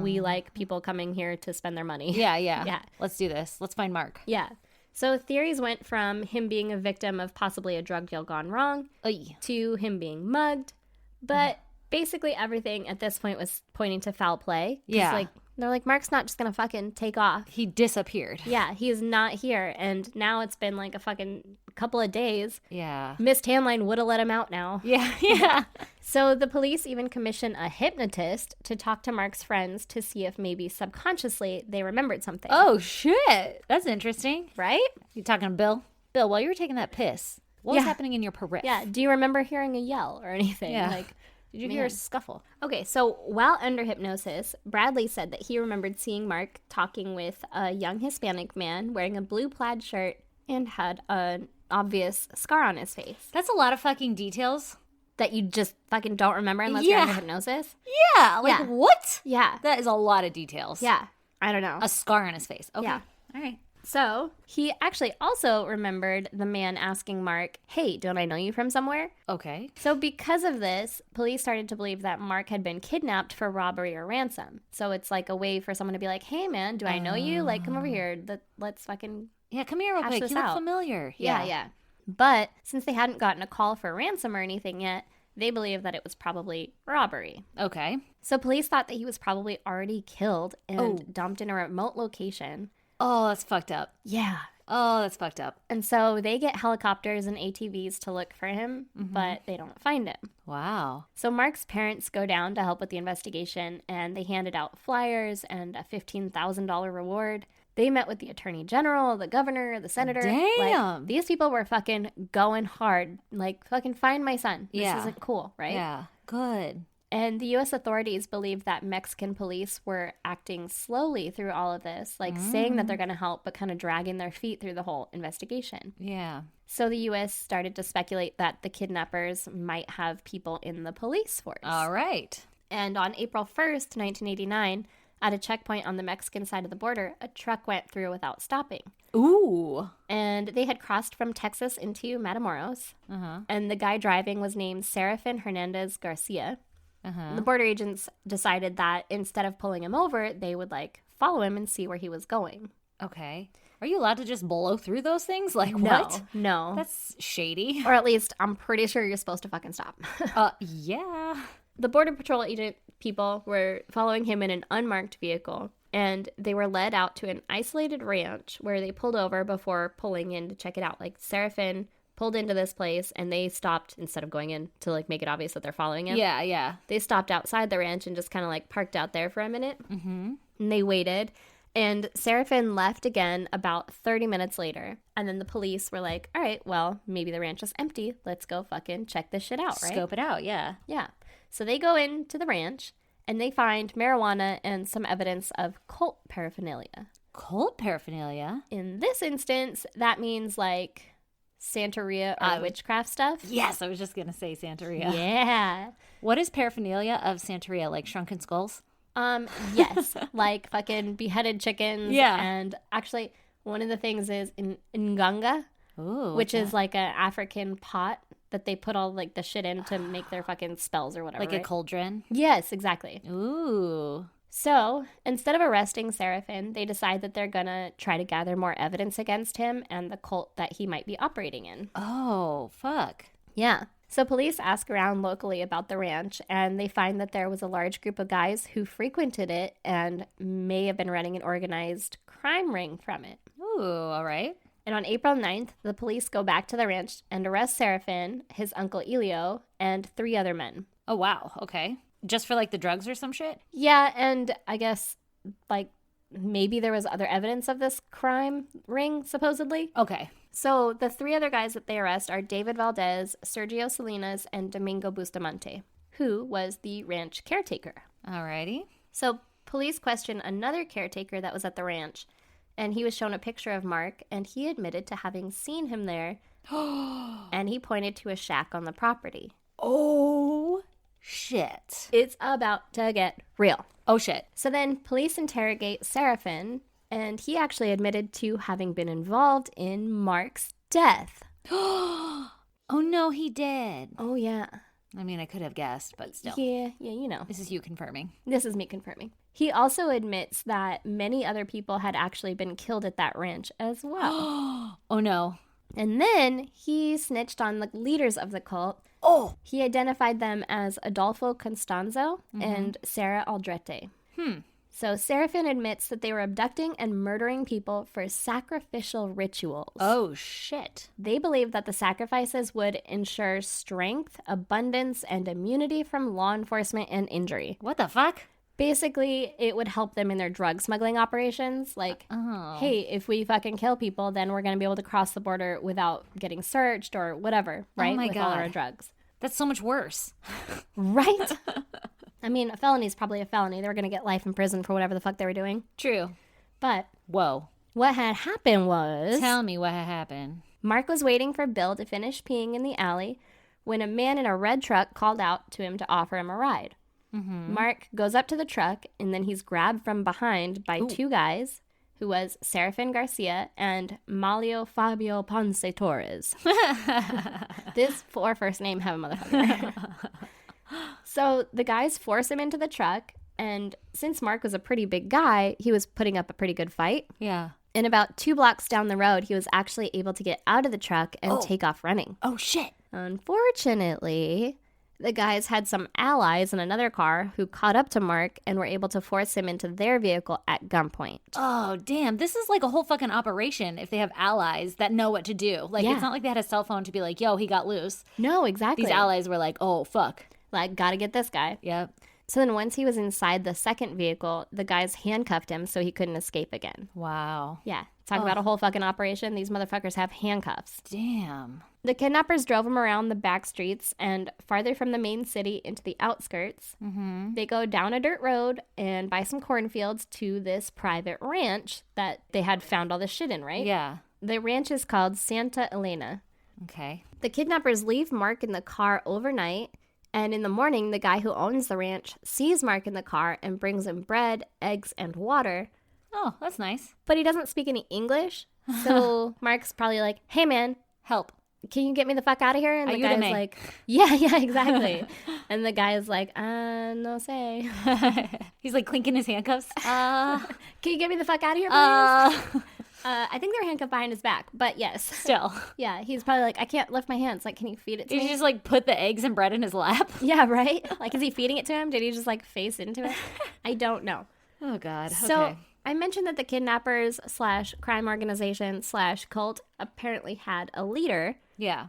Speaker 2: we like people coming here to spend their money.
Speaker 1: Yeah, yeah.
Speaker 2: Yeah.
Speaker 1: Let's do this. Let's find Mark.
Speaker 2: Yeah. So theories went from him being a victim of possibly a drug deal gone wrong
Speaker 1: Oy.
Speaker 2: to him being mugged. But basically everything at this point was pointing to foul play. 'Cause,
Speaker 1: Yeah.
Speaker 2: like, they're like, Mark's not just going to fucking take off.
Speaker 1: He disappeared.
Speaker 2: Yeah, he is not here. And now it's been like a fucking couple of days.
Speaker 1: Yeah.
Speaker 2: Miss Tanline would have let him out now.
Speaker 1: Yeah, yeah.
Speaker 2: So the police even commissioned a hypnotist to talk to Mark's friends to see if maybe subconsciously they remembered something.
Speaker 1: Oh, shit. That's interesting.
Speaker 2: Right?
Speaker 1: You talking to Bill? Bill, while you were taking that piss, what was happening in your periphery?
Speaker 2: Yeah. Do you remember hearing a yell or anything?
Speaker 1: Yeah.
Speaker 2: Like,
Speaker 1: Did you hear a scuffle?
Speaker 2: okay, so while under hypnosis, Bradley said that he remembered seeing Mark talking with a young Hispanic man wearing a blue plaid shirt and had an obvious scar on his face
Speaker 1: That's a lot of fucking details.
Speaker 2: that you just fucking don't remember unless you're under hypnosis.
Speaker 1: Yeah. Like,
Speaker 2: Yeah.
Speaker 1: what?
Speaker 2: Yeah.
Speaker 1: That is a lot of details.
Speaker 2: Yeah. I don't know.
Speaker 1: A scar on his face. Okay.
Speaker 2: Yeah.
Speaker 1: All right.
Speaker 2: So he actually also remembered the man asking Mark, hey, don't I know you from somewhere?
Speaker 1: Okay.
Speaker 2: So because of this, police started to believe that Mark had been kidnapped for robbery or ransom. So it's like a way for someone to be like, hey, man, do I know you? Like, come over here. Let's fucking...
Speaker 1: Yeah, come here real
Speaker 2: Hash
Speaker 1: quick.
Speaker 2: this
Speaker 1: You look
Speaker 2: out.
Speaker 1: familiar.
Speaker 2: Yeah. But since they hadn't gotten a call for ransom or anything yet, they believe that it was probably robbery.
Speaker 1: Okay.
Speaker 2: So police thought that he was probably already killed and dumped in a remote location.
Speaker 1: Oh, that's fucked up.
Speaker 2: Yeah.
Speaker 1: Oh, that's fucked up.
Speaker 2: And so they get helicopters and ATVs to look for him, but they don't find him.
Speaker 1: Wow.
Speaker 2: So Mark's parents go down to help with the investigation, and they handed out flyers and a $15,000 reward. They met with the attorney general, the governor, the senator.
Speaker 1: Damn.
Speaker 2: Like, these people were fucking going hard. Like, fucking find my son. This isn't cool, right?
Speaker 1: Yeah. Good.
Speaker 2: And the U.S. authorities believed that Mexican police were acting slowly through all of this, like saying that they're going to help, but kind of dragging their feet through the whole investigation.
Speaker 1: Yeah.
Speaker 2: So the U.S. started to speculate that the kidnappers might have people in the police force.
Speaker 1: All right.
Speaker 2: And on April 1st, 1989, at a checkpoint on the Mexican side of the border, a truck went through without stopping.
Speaker 1: Ooh.
Speaker 2: And they had crossed from Texas into Matamoros. And the guy driving was named Serafin Hernandez Garcia. The border agents decided that instead of pulling him over, they would like follow him and see where he was going.
Speaker 1: Okay. Are you allowed to just blow through those things? Like
Speaker 2: No,
Speaker 1: what?
Speaker 2: no.
Speaker 1: That's shady.
Speaker 2: Or at least I'm pretty sure you're supposed to fucking stop.
Speaker 1: Yeah.
Speaker 2: The Border Patrol agent people were following him in an unmarked vehicle, and they were led out to an isolated ranch where they pulled over before pulling in to check it out. Like Serafin pulled into this place, and they stopped instead of going in to like make it obvious that they're following him.
Speaker 1: Yeah, yeah.
Speaker 2: They stopped outside the ranch and just kind of like parked out there for a minute. And they waited. And Serafin left again about 30 minutes later. And then the police were like, all right, well, maybe the ranch is empty. Let's go fucking check this shit out, right?
Speaker 1: Scope it out, yeah.
Speaker 2: Yeah. So they go into the ranch and they find marijuana and some evidence of cult paraphernalia.
Speaker 1: Cult paraphernalia?
Speaker 2: In this instance, that means like Santeria or witchcraft stuff.
Speaker 1: Yes, I was just going to say Santeria.
Speaker 2: Yeah.
Speaker 1: What is paraphernalia of Santeria? Like shrunken skulls?
Speaker 2: Yes. Like fucking beheaded chickens.
Speaker 1: Yeah.
Speaker 2: And actually, one of the things is nganga,
Speaker 1: Ooh,
Speaker 2: which is like an African pot that they put all like the shit in to make their fucking spells or whatever.
Speaker 1: like a cauldron?
Speaker 2: Yes, exactly.
Speaker 1: Ooh.
Speaker 2: So, instead of arresting Serafin, they decide that they're gonna try to gather more evidence against him and the cult that he might be operating in.
Speaker 1: Oh, fuck.
Speaker 2: Yeah. So, police ask around locally about the ranch, and they find that there was a large group of guys who frequented it and may have been running an organized crime ring from it.
Speaker 1: Ooh, all right.
Speaker 2: And on April 9th, the police go back to the ranch and arrest Serafin, his uncle Elio, and 3 other men.
Speaker 1: Oh, wow. Okay. Just for like the drugs or some shit?
Speaker 2: Yeah, and I guess like maybe there was other evidence of this crime ring, supposedly.
Speaker 1: Okay.
Speaker 2: So the 3 other guys that they arrest are David Valdez, Sergio Salinas, and Domingo Bustamante, who was the ranch caretaker.
Speaker 1: Alrighty.
Speaker 2: So police question another caretaker that was at the ranch, and he was shown a picture of Mark, and he admitted to having seen him there, and he pointed to a shack on the property.
Speaker 1: Oh, shit.
Speaker 2: It's about to get real.
Speaker 1: Oh, shit.
Speaker 2: So then police interrogate Serafin, and he actually admitted to having been involved in Mark's death.
Speaker 1: Oh, no, he did.
Speaker 2: Oh, yeah.
Speaker 1: I mean, I could have guessed, but still.
Speaker 2: Yeah, you know.
Speaker 1: This is you confirming.
Speaker 2: This is me confirming. He also admits that many other people had actually been killed at that ranch as well.
Speaker 1: Oh, no.
Speaker 2: And then he snitched on the leaders of the cult.
Speaker 1: Oh.
Speaker 2: He identified them as Adolfo Constanzo and Sarah Aldrete. So Serafin admits that they were abducting and murdering people for sacrificial rituals.
Speaker 1: Oh, shit.
Speaker 2: They believed that the sacrifices would ensure strength, abundance, and immunity from law enforcement and injury.
Speaker 1: What the fuck?
Speaker 2: Basically, it would help them in their drug smuggling operations. Like, hey, if we fucking kill people, then we're going to be able to cross the border without getting searched or whatever, right?
Speaker 1: Oh my
Speaker 2: With all
Speaker 1: God.
Speaker 2: our drugs.
Speaker 1: That's so much worse.
Speaker 2: Right? I mean, a felony is probably a felony. They were going to get life in prison for whatever the fuck they were doing.
Speaker 1: True.
Speaker 2: But
Speaker 1: Whoa.
Speaker 2: what had happened was...
Speaker 1: Tell me what happened.
Speaker 2: Mark was waiting for Bill to finish peeing in the alley when a man in a red truck called out to him to offer him a ride. Mark goes up to the truck, and then he's grabbed from behind by 2 guys, who was Serafin Garcia and Malio Fabio Ponce Torres. This 4 first name have a motherfucker. So the guys force him into the truck, and since Mark was a pretty big guy, he was putting up a pretty good fight.
Speaker 1: Yeah.
Speaker 2: And about 2 blocks down the road, he was actually able to get out of the truck and take off running.
Speaker 1: Oh, shit.
Speaker 2: Unfortunately, the guys had some allies in another car who caught up to Mark and were able to force him into their vehicle at gunpoint.
Speaker 1: Oh, damn. This is like a whole fucking operation if they have allies that know what to do. Like, it's not like they had a cell phone to be like, yo, he got loose.
Speaker 2: No, exactly.
Speaker 1: These allies were like, oh, fuck.
Speaker 2: Like, gotta get this guy.
Speaker 1: Yep.
Speaker 2: So then once he was inside the second vehicle, the guys handcuffed him so he couldn't escape again.
Speaker 1: Wow.
Speaker 2: Yeah. Talk about a whole fucking operation. These motherfuckers have handcuffs.
Speaker 1: Damn.
Speaker 2: The kidnappers drove him around the back streets and farther from the main city into the outskirts. Mm-hmm. They go down a dirt road and by some cornfields to this private ranch that they had found all this shit in, right?
Speaker 1: Yeah.
Speaker 2: The ranch is called Santa Elena.
Speaker 1: Okay.
Speaker 2: The kidnappers leave Mark in the car overnight. And in the morning, the guy who owns the ranch sees Mark in the car and brings him bread, eggs, and water.
Speaker 1: Oh, that's nice.
Speaker 2: But he doesn't speak any English. So Mark's probably like, hey, man.
Speaker 1: Help.
Speaker 2: Can you get me the fuck out of here? And the
Speaker 1: Ayúdame.
Speaker 2: guy's like, yeah, exactly. And the guy is like, no say.
Speaker 1: He's like clinking his handcuffs.
Speaker 2: Can you get me the fuck out of here, please? I think they're handcuffed behind his back, but yes.
Speaker 1: Still.
Speaker 2: Yeah, he's probably like, I can't lift my hands. Like, can you feed it to
Speaker 1: Did
Speaker 2: me?
Speaker 1: you just like put the eggs and bread in his lap?
Speaker 2: Yeah, right? Like, is he feeding it to him? Did he just like face into it? I don't know.
Speaker 1: Oh, God.
Speaker 2: So
Speaker 1: okay.
Speaker 2: I mentioned that the kidnappers / crime organization / cult apparently had a leader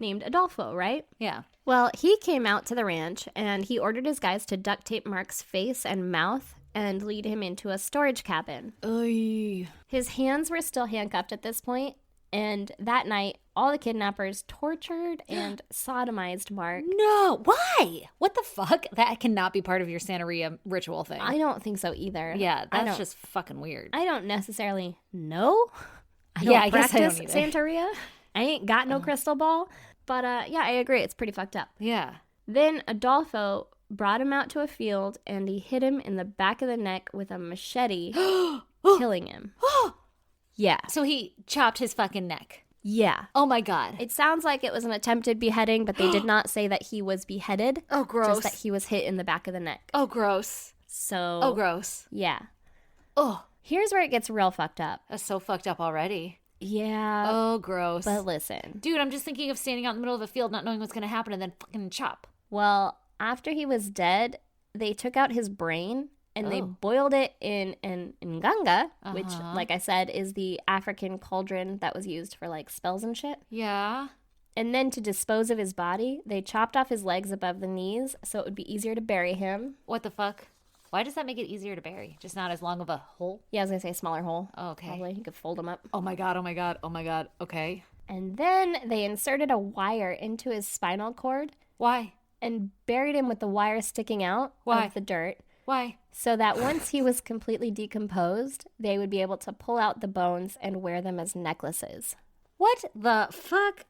Speaker 2: named Adolfo, right?
Speaker 1: Yeah.
Speaker 2: Well, he came out to the ranch and he ordered his guys to duct tape Mark's face and mouth and lead him into a storage cabin.
Speaker 1: Oy.
Speaker 2: His hands were still handcuffed at this point, and that night, all the kidnappers tortured and sodomized Mark.
Speaker 1: No, why? What the fuck? That cannot be part of your Santeria ritual thing.
Speaker 2: I don't think so either.
Speaker 1: Yeah, that's just fucking weird.
Speaker 2: I don't necessarily know. I
Speaker 1: guess I don't
Speaker 2: practice
Speaker 1: either.
Speaker 2: Santeria. I ain't got no crystal ball. But yeah, I agree. It's pretty fucked up.
Speaker 1: Yeah.
Speaker 2: Then Adolfo brought him out to a field and he hit him in the back of the neck with a machete, killing him. Yeah.
Speaker 1: So he chopped his fucking neck.
Speaker 2: Yeah.
Speaker 1: Oh my God.
Speaker 2: It sounds like it was an attempted beheading, but they did not say that he was beheaded.
Speaker 1: Oh, gross.
Speaker 2: Just that he was hit in the back of the neck.
Speaker 1: Oh, gross.
Speaker 2: So.
Speaker 1: Oh, gross.
Speaker 2: Yeah.
Speaker 1: Oh.
Speaker 2: Here's where it gets real fucked up.
Speaker 1: That's so fucked up already.
Speaker 2: Yeah.
Speaker 1: Oh, gross.
Speaker 2: But listen.
Speaker 1: Dude, I'm just thinking of standing out in the middle of a field not knowing what's going to happen and then fucking chop.
Speaker 2: Well, after he was dead, they took out his brain and they boiled it in an nganga, which, like I said, is the African cauldron that was used for, like, spells and shit.
Speaker 1: Yeah.
Speaker 2: And then to dispose of his body, they chopped off his legs above the knees so it would be easier to bury him.
Speaker 1: What the fuck? Why does that make it easier to bury? Just not as long of a hole?
Speaker 2: Yeah, I was going to say smaller hole.
Speaker 1: Oh, okay.
Speaker 2: Probably. You could fold them up.
Speaker 1: Oh my God, oh my God, oh my God. Okay.
Speaker 2: And then they inserted a wire into his spinal cord.
Speaker 1: Why?
Speaker 2: And buried him with the wire sticking out of the dirt.
Speaker 1: Why?
Speaker 2: So that once he was completely decomposed, they would be able to pull out the bones and wear them as necklaces.
Speaker 1: What the fuck?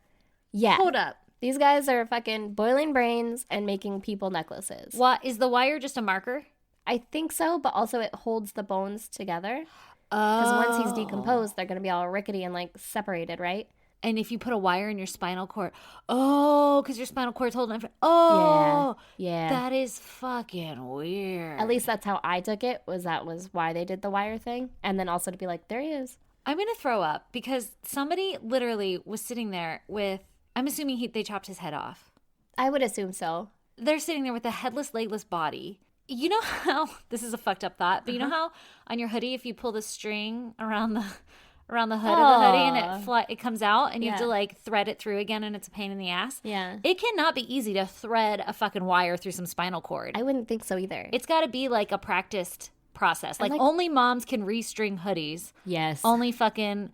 Speaker 2: Yeah.
Speaker 1: Hold up.
Speaker 2: These guys are fucking boiling brains and making people necklaces.
Speaker 1: What? Is the wire just a marker?
Speaker 2: I think so, but also it holds the bones together. Because once he's decomposed, they're going to be all rickety and like separated, right?
Speaker 1: And if you put a wire in your spinal cord, because your spinal cord's holding it. Oh,
Speaker 2: yeah.
Speaker 1: That is fucking weird.
Speaker 2: At least that's how I took it, that was why they did the wire thing. And then also to be like, there he is.
Speaker 1: I'm going to throw up because somebody literally was sitting there with, I'm assuming they chopped his head off.
Speaker 2: I would assume so.
Speaker 1: They're sitting there with a headless, legless body. You know how, this is a fucked up thought, but you know how on your hoodie, if you pull the string around the hood of the hoodie and it comes out and you have to like thread it through again and it's a pain in the ass?
Speaker 2: Yeah.
Speaker 1: It cannot be easy to thread a fucking wire through some spinal cord.
Speaker 2: I wouldn't think so either.
Speaker 1: It's got to be like a practiced process. Like only moms can restring hoodies.
Speaker 2: Yes.
Speaker 1: Only fucking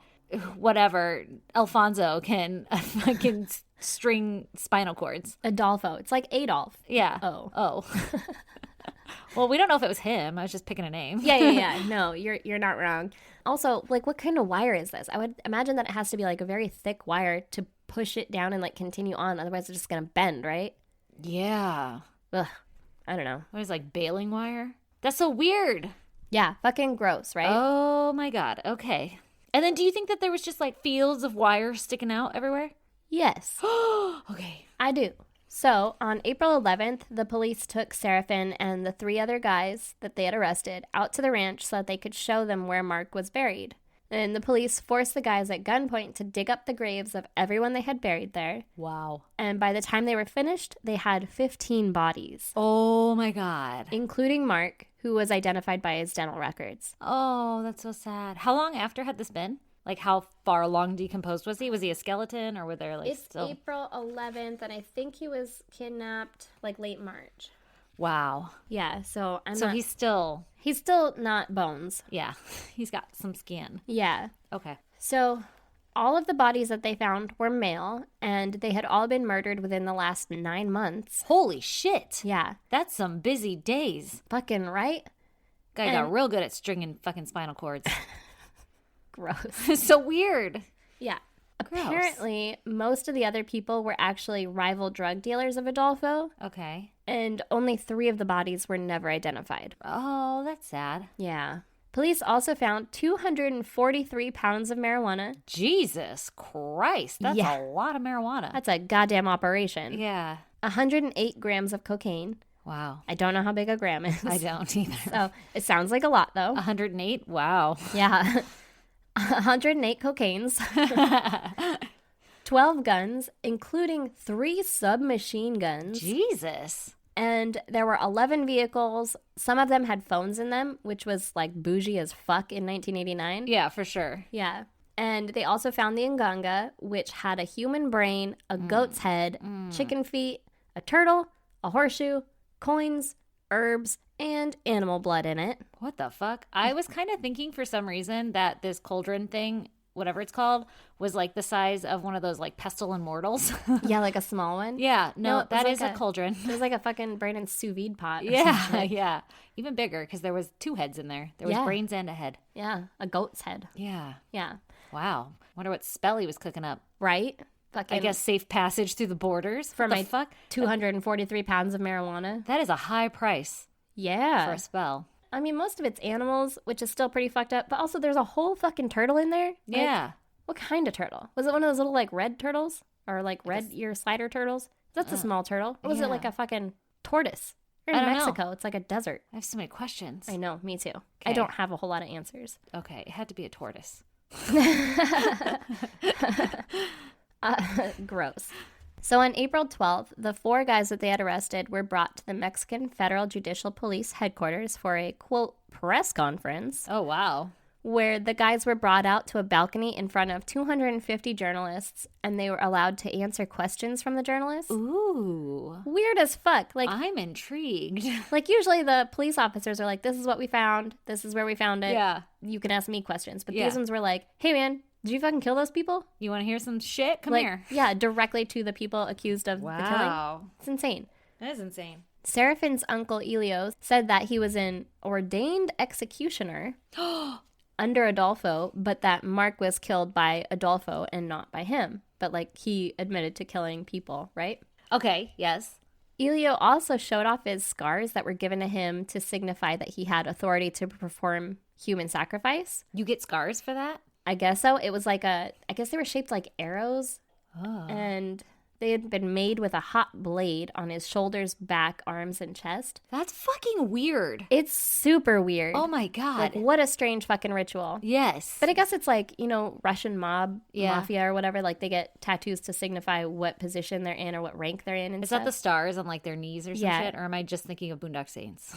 Speaker 1: whatever Alfonso can fucking string spinal cords.
Speaker 2: Adolfo. It's like Adolf.
Speaker 1: Yeah.
Speaker 2: Oh.
Speaker 1: Well, we don't know if it was him. I was just picking a name.
Speaker 2: Yeah. No, you're not wrong. Also, like, what kind of wire is this? I would imagine that it has to be like a very thick wire to push it down and like continue on. Otherwise, it's just gonna bend, right?
Speaker 1: Yeah.
Speaker 2: Ugh. I don't know.
Speaker 1: What is like baling wire? That's so weird.
Speaker 2: Yeah, fucking gross, right?
Speaker 1: Oh my God. Okay. And then do you think that there was just like fields of wire sticking out everywhere?
Speaker 2: Yes.
Speaker 1: Okay.
Speaker 2: I do. So, on April 11th, the police took Seraphin and the 3 other guys that they had arrested out to the ranch so that they could show them where Mark was buried. And the police forced the guys at gunpoint to dig up the graves of everyone they had buried there.
Speaker 1: Wow.
Speaker 2: And by the time they were finished, they had 15 bodies.
Speaker 1: Oh my God.
Speaker 2: Including Mark, who was identified by his dental records.
Speaker 1: Oh, that's so sad. How long after had this been? Like, how far along decomposed was he? Was he a skeleton, or were there like
Speaker 2: it's
Speaker 1: still?
Speaker 2: April 11th, and I think he was kidnapped like late March.
Speaker 1: Wow.
Speaker 2: Yeah, so
Speaker 1: he's still
Speaker 2: not bones.
Speaker 1: Yeah, he's got some skin.
Speaker 2: Yeah.
Speaker 1: Okay.
Speaker 2: So all of the bodies that they found were male, and they had all been murdered within the last 9 months.
Speaker 1: Holy shit.
Speaker 2: Yeah.
Speaker 1: That's some busy days.
Speaker 2: Fucking right?
Speaker 1: Guy got real good at stringing fucking spinal cords.
Speaker 2: Gross.
Speaker 1: So weird.
Speaker 2: Yeah.
Speaker 1: Gross.
Speaker 2: Apparently, most of the other people were actually rival drug dealers of Adolfo.
Speaker 1: Okay.
Speaker 2: And only 3 of the bodies were never identified.
Speaker 1: Oh, that's sad.
Speaker 2: Yeah. Police also found 243 pounds of marijuana.
Speaker 1: Jesus Christ. That's a lot of marijuana.
Speaker 2: That's a goddamn operation.
Speaker 1: Yeah.
Speaker 2: 108 grams of cocaine.
Speaker 1: Wow.
Speaker 2: I don't know how big a gram is.
Speaker 1: I don't either.
Speaker 2: So it sounds like a lot, though.
Speaker 1: 108? Wow.
Speaker 2: Yeah. 108 cocaines. 12 guns, including 3 submachine guns.
Speaker 1: Jesus.
Speaker 2: And there were 11 vehicles. Some of them had phones in them, which was like bougie as fuck in 1989.
Speaker 1: Yeah, for sure.
Speaker 2: Yeah. And they also found the nganga, which had a human brain, a goat's head, chicken feet, a turtle, a horseshoe, coins, herbs, and animal blood in it.
Speaker 1: What the fuck? I was kind of thinking for some reason that this cauldron thing, whatever it's called, was like the size of one of those like pestle and mortals.
Speaker 2: Yeah, like a small one.
Speaker 1: Yeah, no, that
Speaker 2: like
Speaker 1: is a cauldron.
Speaker 2: It was like a fucking Brandon's sous vide pot.
Speaker 1: Yeah, yeah. Even bigger because there was 2 heads in there. There was brains and a head.
Speaker 2: Yeah, a goat's head.
Speaker 1: Yeah.
Speaker 2: Yeah.
Speaker 1: Wow. Wonder what spell he was cooking up.
Speaker 2: Right? Fucking
Speaker 1: I guess safe passage through the borders.
Speaker 2: For
Speaker 1: what
Speaker 2: my
Speaker 1: the fuck?
Speaker 2: 243 pounds of marijuana.
Speaker 1: That is a high price
Speaker 2: Yeah.
Speaker 1: for a spell.
Speaker 2: I mean, most of it's animals, which is still pretty fucked up, but also there's a whole fucking turtle in there. Like,
Speaker 1: Yeah.
Speaker 2: what kind of turtle? Was it one of those little like red turtles? Or like red ear slider turtles? That's a small turtle. Or was it like a fucking tortoise? You're in
Speaker 1: I don't know.
Speaker 2: Mexico. It's like a desert.
Speaker 1: I have so many questions.
Speaker 2: I know, me too. I don't have a whole lot of answers.
Speaker 1: Okay, it had to be a tortoise.
Speaker 2: Gross. So on April 12th, the 4 guys that they had arrested were brought to the Mexican Federal Judicial Police headquarters for a, quote, press conference,
Speaker 1: Oh, wow.
Speaker 2: where the guys were brought out to a balcony in front of 250 journalists, and they were allowed to answer questions from the journalists.
Speaker 1: Ooh.
Speaker 2: Weird as fuck.
Speaker 1: I'm intrigued.
Speaker 2: Like usually the police officers are like, this is what we found. This is where we found it.
Speaker 1: Yeah.
Speaker 2: You can ask me questions. But
Speaker 1: Yeah.
Speaker 2: these ones were like, hey, man, did you fucking kill those people?
Speaker 1: You want to hear some shit? Come
Speaker 2: Like,
Speaker 1: here.
Speaker 2: yeah, directly to the people accused of the killing.
Speaker 1: Wow.
Speaker 2: It's insane.
Speaker 1: That is insane.
Speaker 2: Seraphin's uncle Elio said that he was an ordained executioner under Adolfo, but that Mark was killed by Adolfo and not by him. But like he admitted to killing people, right?
Speaker 1: Okay, yes.
Speaker 2: Elio also showed off his scars that were given to him to signify that he had authority to perform human sacrifice.
Speaker 1: You get scars for that?
Speaker 2: I guess so. It was like I guess they were shaped like arrows.
Speaker 1: Oh.
Speaker 2: And they had been made with a hot blade on his shoulders, back, arms, and chest.
Speaker 1: That's fucking weird.
Speaker 2: It's super weird.
Speaker 1: Oh my God.
Speaker 2: Like, what a strange fucking ritual.
Speaker 1: Yes.
Speaker 2: But I guess it's like, Russian
Speaker 1: Yeah.
Speaker 2: mafia or whatever. Like, they get tattoos to signify what position they're in or what rank they're in and
Speaker 1: Is
Speaker 2: stuff.
Speaker 1: that the stars on like their knees or some
Speaker 2: Yeah.
Speaker 1: shit? Or am I just thinking of Boondock Saints?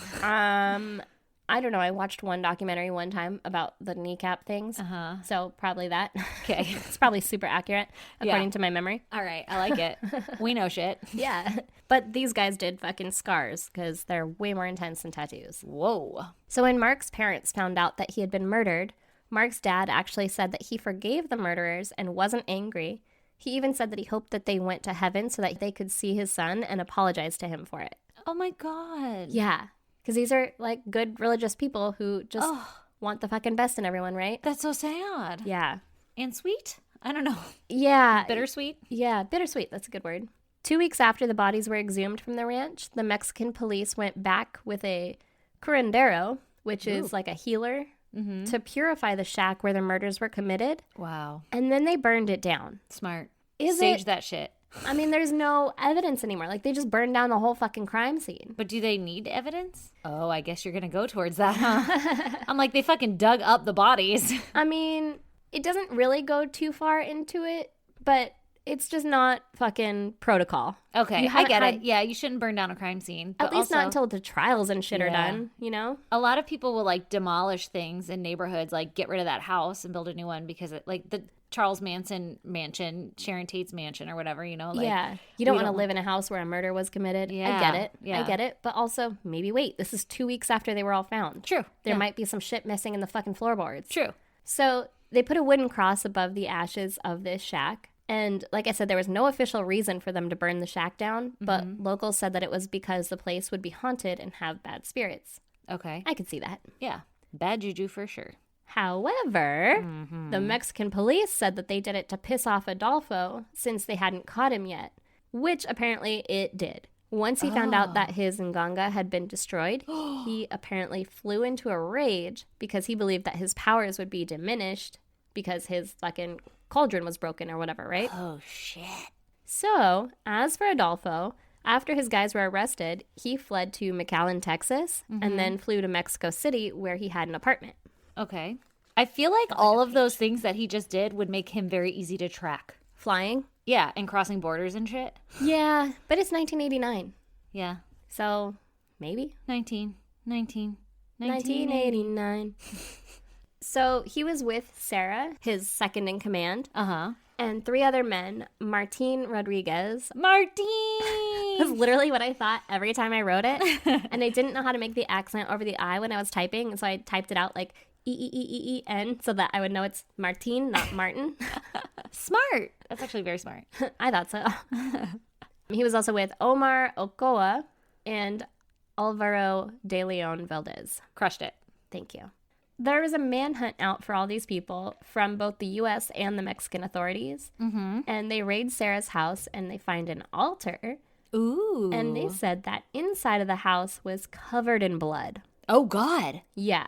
Speaker 2: I don't know. I watched one documentary one time about the kneecap things.
Speaker 1: Uh-huh.
Speaker 2: So probably that.
Speaker 1: Okay.
Speaker 2: It's probably super accurate according to my memory.
Speaker 1: All right. I like it. We know shit.
Speaker 2: Yeah. But these guys did fucking scars because they're way more intense than tattoos.
Speaker 1: Whoa.
Speaker 2: So when Mark's parents found out that he had been murdered, Mark's dad actually said that he forgave the murderers and wasn't angry. He even said that he hoped that they went to heaven so that they could see his son and apologize to him for it.
Speaker 1: Oh my God.
Speaker 2: Yeah. Because these are like good religious people who just want the fucking best in everyone, right?
Speaker 1: That's so sad.
Speaker 2: Yeah.
Speaker 1: And sweet? I don't know.
Speaker 2: Yeah.
Speaker 1: Bittersweet?
Speaker 2: Yeah, bittersweet. That's a good word. 2 weeks after the bodies were exhumed from the ranch, the Mexican police went back with a curandero, which is like a healer, to purify the shack where the murders were committed.
Speaker 1: Wow.
Speaker 2: And then they burned it down.
Speaker 1: Smart.
Speaker 2: Is
Speaker 1: Sage
Speaker 2: it
Speaker 1: that shit.
Speaker 2: I mean, there's no evidence anymore. Like, they just burned down the whole fucking crime scene.
Speaker 1: But do they need evidence? Oh, I guess you're going to go towards that, huh? I'm like, they fucking dug up the bodies.
Speaker 2: I mean, it doesn't really go too far into it, but it's just not fucking protocol.
Speaker 1: Okay, I get it. Yeah, you shouldn't burn down a crime scene.
Speaker 2: At least not until the trials and shit are done, you know?
Speaker 1: A lot of people will, like, demolish things in neighborhoods, like, get rid of that house and build a new one because, like, the Charles Manson mansion, Sharon Tate's mansion or whatever, you know? Like,
Speaker 2: yeah. You don't want to live in a house where a murder was committed.
Speaker 1: Yeah.
Speaker 2: I get it.
Speaker 1: Yeah.
Speaker 2: I get it. But also, maybe wait. This is 2 weeks after they were all found.
Speaker 1: True.
Speaker 2: There might be some shit missing in the fucking floorboards.
Speaker 1: True.
Speaker 2: So they put a wooden cross above the ashes of this shack. And like I said, there was no official reason for them to burn the shack down, but locals said that it was because the place would be haunted and have bad spirits.
Speaker 1: Okay.
Speaker 2: I could see that.
Speaker 1: Yeah. Bad juju for sure.
Speaker 2: However, the Mexican police said that they did it to piss off Adolfo since they hadn't caught him yet, which apparently it did. Once he found out that his Nganga had been destroyed, he apparently flew into a rage because he believed that his powers would be diminished because his fucking cauldron was broken or whatever, right?
Speaker 1: Oh, shit.
Speaker 2: So, as for Adolfo, after his guys were arrested, he fled to McAllen, Texas, and then flew to Mexico City where he had an apartment.
Speaker 1: Okay. I feel like all of those things that he just did would make him very easy to track.
Speaker 2: Flying?
Speaker 1: Yeah, and crossing borders and shit.
Speaker 2: Yeah, but it's 1989.
Speaker 1: Yeah.
Speaker 2: So, maybe?
Speaker 1: 1989.
Speaker 2: So, he was with Sarah, his second in command.
Speaker 1: Uh-huh.
Speaker 2: And 3 other men, Martin Rodriguez.
Speaker 1: Martin!
Speaker 2: That's literally what I thought every time I wrote it. And I didn't know how to make the accent over the I when I was typing. So I typed it out like E-E-E-E-E-N so that I would know it's Martin, not Martin.
Speaker 1: Smart. That's actually very smart.
Speaker 2: I thought so. He was also with Omar Ochoa and Alvaro de Leon Valdez.
Speaker 1: Crushed it.
Speaker 2: Thank you. There was a manhunt out for all these people from both the U.S. and the Mexican authorities. Mm-hmm. And they raid Sarah's house and they find an altar.
Speaker 1: Ooh.
Speaker 2: And they said that inside of the house was covered in blood.
Speaker 1: Oh, God.
Speaker 2: Yeah.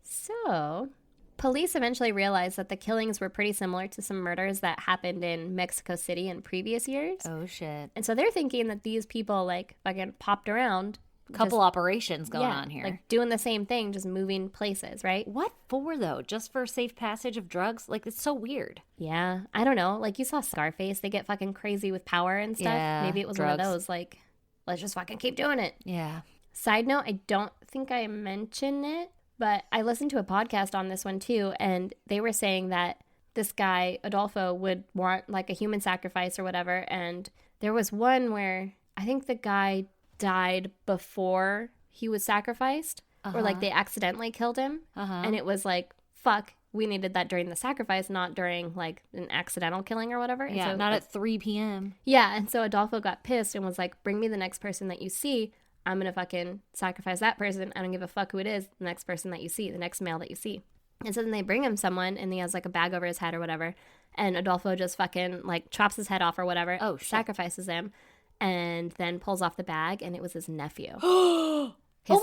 Speaker 2: So, police eventually realized that the killings were pretty similar to some murders that happened in Mexico City in previous years.
Speaker 1: Oh, shit.
Speaker 2: And so they're thinking that these people, like, fucking popped around.
Speaker 1: Couple operations going on here.
Speaker 2: Like, doing the same thing, just moving places, right?
Speaker 1: What for, though? Just for safe passage of drugs? Like, it's so weird.
Speaker 2: Yeah. I don't know. Like, you saw Scarface. They get fucking crazy with power and stuff.
Speaker 1: Yeah,
Speaker 2: Maybe it was
Speaker 1: drugs.
Speaker 2: one of those, like, let's just fucking keep doing it.
Speaker 1: Yeah.
Speaker 2: Side note, I don't think I mentioned it, but I listened to a podcast on this one too, and they were saying that this guy, Adolfo, would want like a human sacrifice or whatever, and there was one where I think the guy died before he was sacrificed, or like they accidentally killed him, and it was like, fuck, we needed that during the sacrifice, not during like an accidental killing or whatever.
Speaker 1: Yeah,
Speaker 2: and so,
Speaker 1: not at 3 p.m.
Speaker 2: Yeah, and so Adolfo got pissed and was like, bring me the next person that you see. I'm going to fucking sacrifice that person. I don't give a fuck who it is. The next person that you see, the next male that you see. And so then they bring him someone and he has like a bag over his head or whatever. And Adolfo just fucking like chops his head off or whatever.
Speaker 1: Oh, shit.
Speaker 2: Sacrifices him and then pulls off the bag and it was his nephew. His,
Speaker 1: oh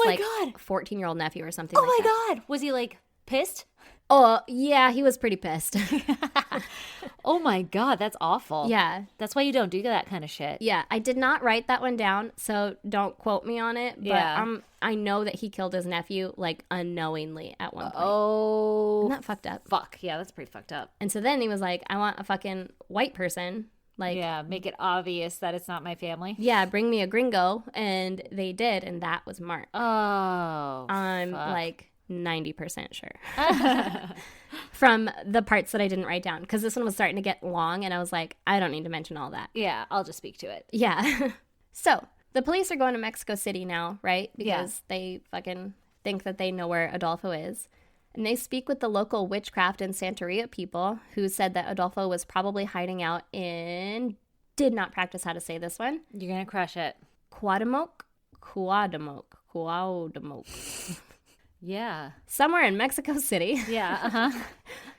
Speaker 1: my God.
Speaker 2: 14-year-old nephew or something
Speaker 1: Oh
Speaker 2: like
Speaker 1: my
Speaker 2: that.
Speaker 1: God. Was he like pissed?
Speaker 2: Oh, yeah, he was pretty pissed.
Speaker 1: Oh my God, that's awful.
Speaker 2: Yeah.
Speaker 1: That's why you don't do that kind of shit.
Speaker 2: Yeah, I did not write that one down, so don't quote me on it. But
Speaker 1: Yeah.
Speaker 2: I know that he killed his nephew, like, unknowingly at one point.
Speaker 1: Oh.
Speaker 2: Isn't that fucked up?
Speaker 1: Fuck. Yeah, that's pretty fucked up.
Speaker 2: And so then he was like, I want a fucking white person. Like,
Speaker 1: Yeah, make it obvious that it's not my family.
Speaker 2: yeah, bring me a gringo. And they did, and that was Mark.
Speaker 1: Oh.
Speaker 2: I'm
Speaker 1: fuck.
Speaker 2: like 90% sure. From the parts that I didn't write down. Because this one was starting to get long, and I was like, I don't need to mention all that.
Speaker 1: Yeah, I'll just speak to it.
Speaker 2: Yeah. So, the police are going to Mexico City now, right?
Speaker 1: Yeah.
Speaker 2: Because they fucking think that they know where Adolfo is. And they speak with the local witchcraft and Santeria people who said that Adolfo was probably hiding out in, did not practice how to say this one,
Speaker 1: You're going to crush it.
Speaker 2: Cuauhtémoc.
Speaker 1: Yeah.
Speaker 2: Somewhere in Mexico City.
Speaker 1: Yeah, uh-huh.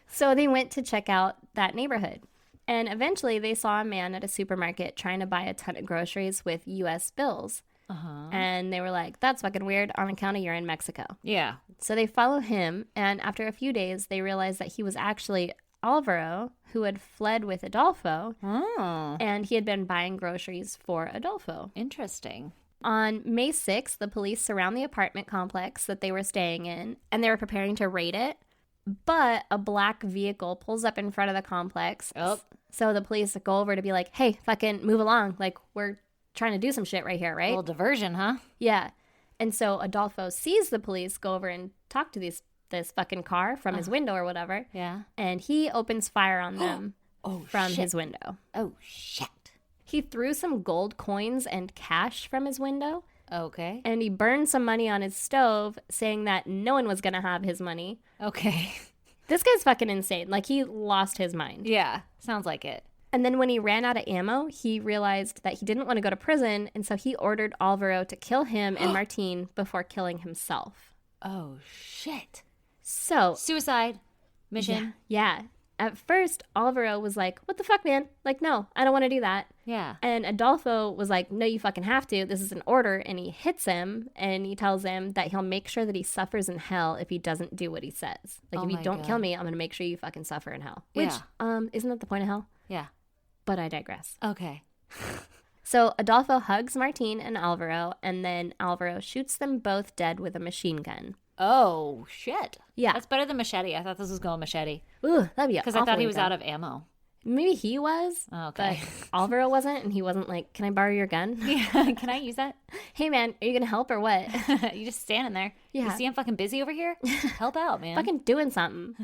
Speaker 2: So they went to check out that neighborhood. And eventually they saw a man at a supermarket trying to buy a ton of groceries with U.S. bills.
Speaker 1: Uh-huh.
Speaker 2: And they were like, that's fucking weird on account of you're in Mexico.
Speaker 1: Yeah.
Speaker 2: So they follow him, and after a few days, they realize that he was actually Alvaro, who had fled with Adolfo,
Speaker 1: Oh,
Speaker 2: and he had been buying groceries for Adolfo.
Speaker 1: interesting.
Speaker 2: On May 6th, the police surround the apartment complex that they were staying in, and they were preparing to raid it. But a black vehicle pulls up in front of the complex.
Speaker 1: Oh.
Speaker 2: So the police go over to be like, hey, fucking move along. Like, we're trying to do some shit right here,
Speaker 1: A
Speaker 2: right?
Speaker 1: little diversion, huh?
Speaker 2: Yeah. And so Adolfo sees the police go over and talk to this fucking car from his window or whatever.
Speaker 1: Yeah.
Speaker 2: And he opens fire on them from
Speaker 1: shit.
Speaker 2: his window.
Speaker 1: Oh, shit.
Speaker 2: He threw some gold coins and cash from his window.
Speaker 1: Okay.
Speaker 2: And he burned some money on his stove, saying that no one was going to have his money.
Speaker 1: Okay.
Speaker 2: This guy's fucking insane. Like, he lost his mind.
Speaker 1: Yeah. Sounds like it.
Speaker 2: And then when he ran out of ammo, he realized that he didn't want to go to prison. And so he ordered Alvaro to kill him and Martin before killing himself.
Speaker 1: Oh, shit.
Speaker 2: So,
Speaker 1: Suicide mission.
Speaker 2: yeah. At first, Alvaro was like, what the fuck, man? Like, no, I don't want to do that.
Speaker 1: Yeah.
Speaker 2: And Adolfo was like, no, you fucking have to. This is an order. And he hits him and he tells him that he'll make sure that he suffers in hell if he doesn't do what he says. Like, if you don't kill me, I'm going to make sure you fucking suffer in hell. Which, isn't that the point of hell?
Speaker 1: Yeah.
Speaker 2: But I digress.
Speaker 1: Okay.
Speaker 2: So Adolfo hugs Martin and Alvaro, and then Alvaro shoots them both dead with a machine gun.
Speaker 1: Oh, shit.
Speaker 2: Yeah.
Speaker 1: That's better than machete. I thought this was going machete.
Speaker 2: Ooh, that'd be
Speaker 1: Because I thought he was out of ammo.
Speaker 2: Maybe he was.
Speaker 1: Oh, okay.
Speaker 2: But Alvaro wasn't, and he wasn't like, can I borrow your gun?
Speaker 1: Yeah. Can I use that?
Speaker 2: Hey, man, are you going to help or what?
Speaker 1: You just standing there.
Speaker 2: Yeah.
Speaker 1: You see I'm fucking busy over here? Help out, man.
Speaker 2: Fucking doing something.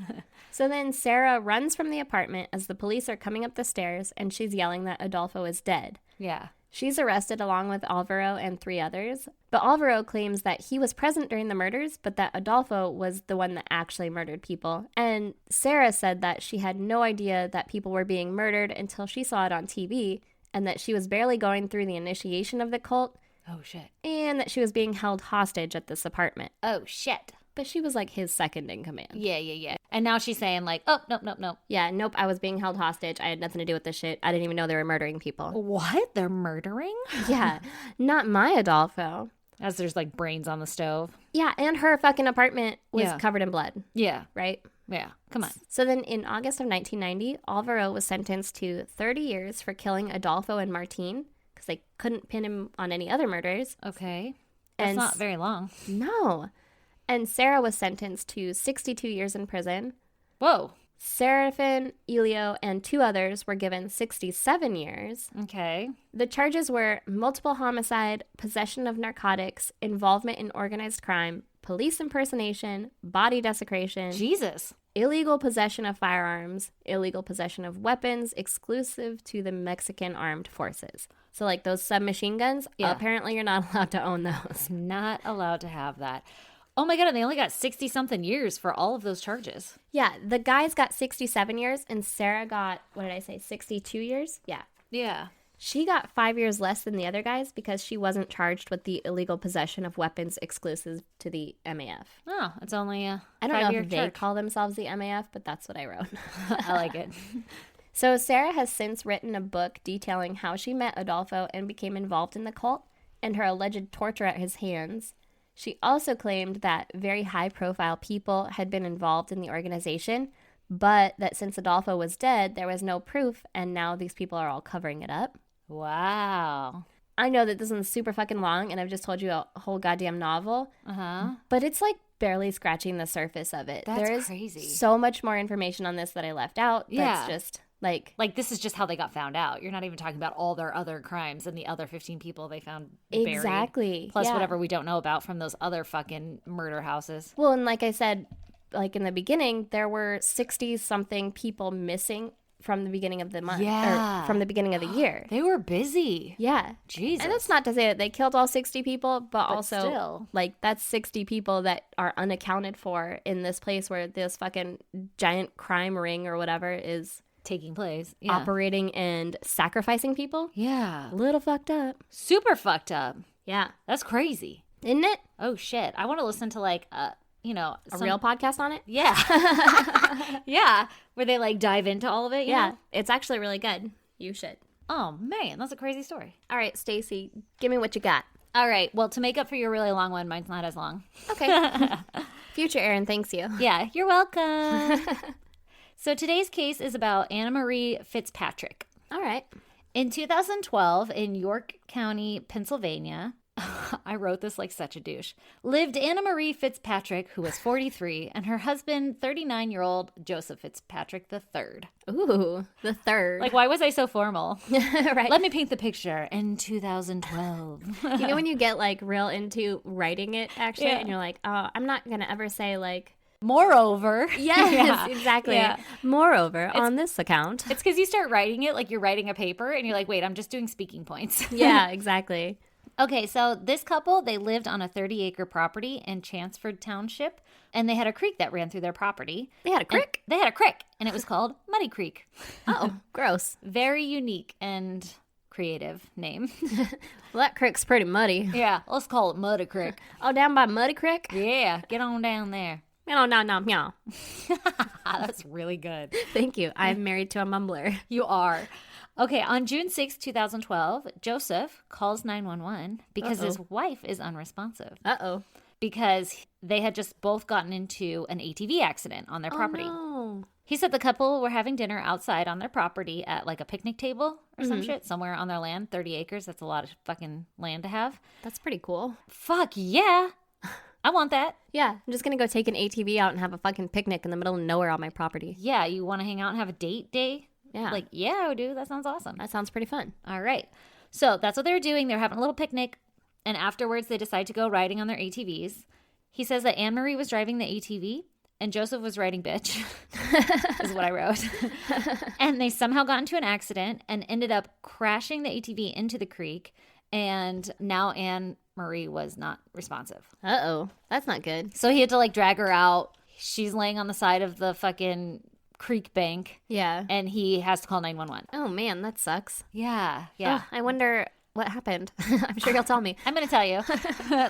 Speaker 2: So then Sarah runs from the apartment as the police are coming up the stairs, and she's yelling that Adolfo is dead.
Speaker 1: Yeah.
Speaker 2: She's arrested along with Alvaro and 3 others, but Alvaro claims that he was present during the murders, but that Adolfo was the one that actually murdered people. And Sarah said that she had no idea that people were being murdered until she saw it on TV, and that she was barely going through the initiation of the cult,
Speaker 1: Oh, shit.
Speaker 2: and that she was being held hostage at this apartment.
Speaker 1: Oh, shit.
Speaker 2: But she was like his second in command.
Speaker 1: Yeah. And now she's saying like, oh, nope.
Speaker 2: Yeah, nope, I was being held hostage. I had nothing to do with this shit. I didn't even know they were murdering people.
Speaker 1: What? They're murdering?
Speaker 2: Yeah, not my Adolfo.
Speaker 1: As there's like brains on the stove.
Speaker 2: Yeah, and her fucking apartment was
Speaker 1: Yeah.
Speaker 2: covered in blood,
Speaker 1: Yeah.
Speaker 2: right?
Speaker 1: Yeah. Come on.
Speaker 2: So then in August of 1990, Alvaro was sentenced to 30 years for killing Adolfo and Martin because they couldn't pin him on any other murders.
Speaker 1: Okay. That's
Speaker 2: And
Speaker 1: not very long.
Speaker 2: No. And Sarah was sentenced to 62 years in prison.
Speaker 1: Whoa.
Speaker 2: Serafin, Elio, and 2 others were given 67 years.
Speaker 1: Okay.
Speaker 2: The charges were multiple homicide, possession of narcotics, involvement in organized crime, police impersonation, body desecration,
Speaker 1: Jesus.
Speaker 2: illegal possession of firearms, illegal possession of weapons exclusive to the Mexican armed forces. So like those submachine guns, apparently you're not allowed to own those.
Speaker 1: Not allowed to have that. Oh my God, and they only got 60-something years for all of those charges.
Speaker 2: Yeah, the guys got 67 years and Sarah got, what did I say, 62 years? Yeah.
Speaker 1: Yeah.
Speaker 2: She got 5 years less than the other guys because she wasn't charged with the illegal possession of weapons exclusive to the MAF.
Speaker 1: Oh, it's only a
Speaker 2: I don't know
Speaker 1: 5-year
Speaker 2: if they
Speaker 1: charge.
Speaker 2: call themselves the MAF, but that's what I wrote.
Speaker 1: I like it.
Speaker 2: So Sarah has since written a book detailing how she met Adolfo and became involved in the cult and her alleged torture at his hands. She also claimed that very high-profile people had been involved in the organization, but that since Adolfo was dead, there was no proof, and now these people are all covering it up.
Speaker 1: Wow.
Speaker 2: I know that this one's super fucking long, and I've just told you a whole goddamn novel,
Speaker 1: Uh-huh.
Speaker 2: but it's like barely scratching the surface of it.
Speaker 1: That's
Speaker 2: there is
Speaker 1: crazy.
Speaker 2: so much more information on this that I left out. That's
Speaker 1: Yeah.
Speaker 2: just like
Speaker 1: Like, this is just how they got found out. You're not even talking about all their other crimes and the other 15 people they found buried.
Speaker 2: exactly.
Speaker 1: Plus
Speaker 2: yeah.
Speaker 1: whatever we don't know about from those other fucking murder houses.
Speaker 2: Well, and like I said, like in the beginning, there were 60-something people missing from the beginning of the month.
Speaker 1: Yeah.
Speaker 2: Or from the beginning of the year.
Speaker 1: They were busy.
Speaker 2: Yeah.
Speaker 1: Jesus.
Speaker 2: And that's not to say that they killed all 60 people, but also,
Speaker 1: still.
Speaker 2: like, that's 60 people that are unaccounted for in this place where this fucking giant crime ring or whatever is
Speaker 1: taking place. Yeah.
Speaker 2: operating and sacrificing people.
Speaker 1: Yeah.
Speaker 2: A little fucked up.
Speaker 1: Super fucked up.
Speaker 2: Yeah.
Speaker 1: That's crazy.
Speaker 2: Isn't it?
Speaker 1: Oh, shit. I want to listen to, like,
Speaker 2: A real podcast on it?
Speaker 1: Yeah. Yeah. Where they, like, dive into all of it. you
Speaker 2: Yeah.
Speaker 1: know?
Speaker 2: It's actually really good. You should.
Speaker 1: Oh, man. That's a crazy story.
Speaker 2: All right, Stacy, give me what you got.
Speaker 1: All right. Well, to make up for your really long one, mine's not as long.
Speaker 2: Okay. Future Aaron thanks you.
Speaker 1: Yeah. You're welcome. So today's case is about Anna Marie Fitzpatrick.
Speaker 2: All right.
Speaker 1: In 2012, in York County, Pennsylvania, I wrote this like such a douche, lived Anna Marie Fitzpatrick, who was 43, and her husband, 39-year-old Joseph Fitzpatrick III.
Speaker 2: Ooh, the third.
Speaker 1: Like, why was I so formal?
Speaker 2: Right.
Speaker 1: Let me paint the picture. In 2012.
Speaker 2: You know when you get like real into writing it, actually,
Speaker 1: Yeah.
Speaker 2: and you're like, oh, I'm not going to ever say like...
Speaker 1: Moreover.
Speaker 2: Yes,
Speaker 1: Yeah.
Speaker 2: exactly.
Speaker 1: Yeah.
Speaker 2: Moreover, on this account.
Speaker 1: It's because you start writing it like you're writing a paper, and you're like, wait, I'm just doing speaking points.
Speaker 2: Yeah, exactly.
Speaker 1: Okay, so this couple, they lived on a 30-acre property in Chanceford Township, and they had a creek that ran through their property.
Speaker 2: They had a crick?
Speaker 1: They had a crick, and it was called Muddy Creek.
Speaker 2: Oh, gross.
Speaker 1: Very unique and creative name.
Speaker 2: Well, that crick's pretty muddy.
Speaker 1: Yeah, let's call it Muddy Creek.
Speaker 2: Oh, down by Muddy Crick?
Speaker 1: Yeah, get on down there.
Speaker 2: No.
Speaker 1: That's really good.
Speaker 2: Thank you. I'm married to a mumbler.
Speaker 1: You are. Okay, on June 6, 2012, Joseph calls 911 because his wife is unresponsive.
Speaker 2: Uh-oh.
Speaker 1: Because they had just both gotten into an ATV accident on their property.
Speaker 2: Oh, no.
Speaker 1: He said the couple were having dinner outside on their property at like a picnic table or some shit somewhere on their land, 30 acres. That's a lot of fucking land to have.
Speaker 2: That's pretty cool.
Speaker 1: Fuck yeah. I want that.
Speaker 2: Yeah, I'm just going to go take an ATV out and have a fucking picnic in the middle of nowhere on my property.
Speaker 1: Yeah, you want to hang out and have a date day?
Speaker 2: Yeah.
Speaker 1: Like, yeah, dude, that sounds awesome.
Speaker 2: That sounds pretty fun.
Speaker 1: All right. So that's what they were doing. They were having a little picnic. And afterwards, they decide to go riding on their ATVs. He says that Anne Marie was driving the ATV and Joseph was riding bitch, is what I wrote. And they somehow got into an accident and ended up crashing the ATV into the creek. And now Anne Marie was not responsive.
Speaker 2: Uh-oh. That's not good.
Speaker 1: So he had to like drag her out. She's laying on the side of the fucking creek bank.
Speaker 2: Yeah.
Speaker 1: And he has to call 911.
Speaker 2: Oh, man, that sucks.
Speaker 1: Yeah.
Speaker 2: Oh, I wonder what happened. I'm sure you'll tell me.
Speaker 1: I'm going to tell you.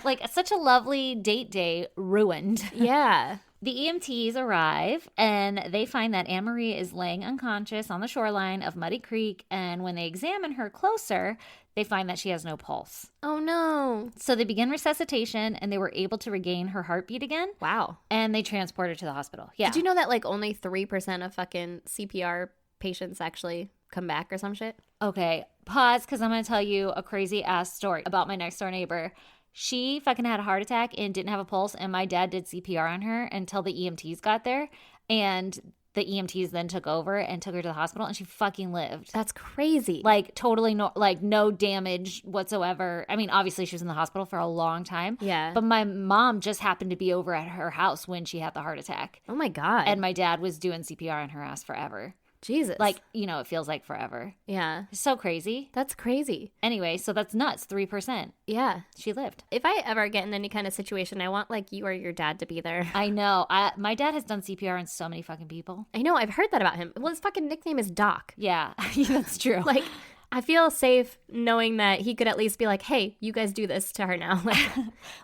Speaker 1: Like, such a lovely date day ruined.
Speaker 2: Yeah.
Speaker 1: The EMTs arrive and they find that Anne Marie is laying unconscious on the shoreline of Muddy Creek. And when they examine her closer, they find that she has no pulse.
Speaker 2: Oh, no.
Speaker 1: So they begin resuscitation and they were able to regain her heartbeat again.
Speaker 2: Wow.
Speaker 1: And they transport her to the hospital. Yeah.
Speaker 2: Did you know that like only 3% of fucking CPR patients actually come back or some shit?
Speaker 1: Okay, pause because I'm going to tell you a crazy ass story about my next door neighbor. She fucking had a heart attack and didn't have a pulse, and my dad did CPR on her until the EMTs got there, and the EMTs then took over and took her to the hospital, and she fucking lived.
Speaker 2: That's crazy.
Speaker 1: Like, totally no damage whatsoever. I mean, obviously she was in the hospital for a long time.
Speaker 2: Yeah.
Speaker 1: But my mom just happened to be over at her house when she had the heart attack.
Speaker 2: Oh my God.
Speaker 1: And my dad was doing CPR on her ass forever.
Speaker 2: Jesus.
Speaker 1: Like, you know, it feels like forever.
Speaker 2: Yeah.
Speaker 1: It's so crazy.
Speaker 2: That's crazy.
Speaker 1: Anyway, so that's nuts. 3%.
Speaker 2: Yeah.
Speaker 1: She lived.
Speaker 2: If I ever get in any kind of situation, I want like you or your dad to be there.
Speaker 1: I know. My dad has done CPR on so many fucking people.
Speaker 2: I know. I've heard that about him. Well, his fucking nickname is Doc.
Speaker 1: Yeah, that's true.
Speaker 2: Like, I feel safe knowing that he could at least be like, hey, you guys do this to her now. Like,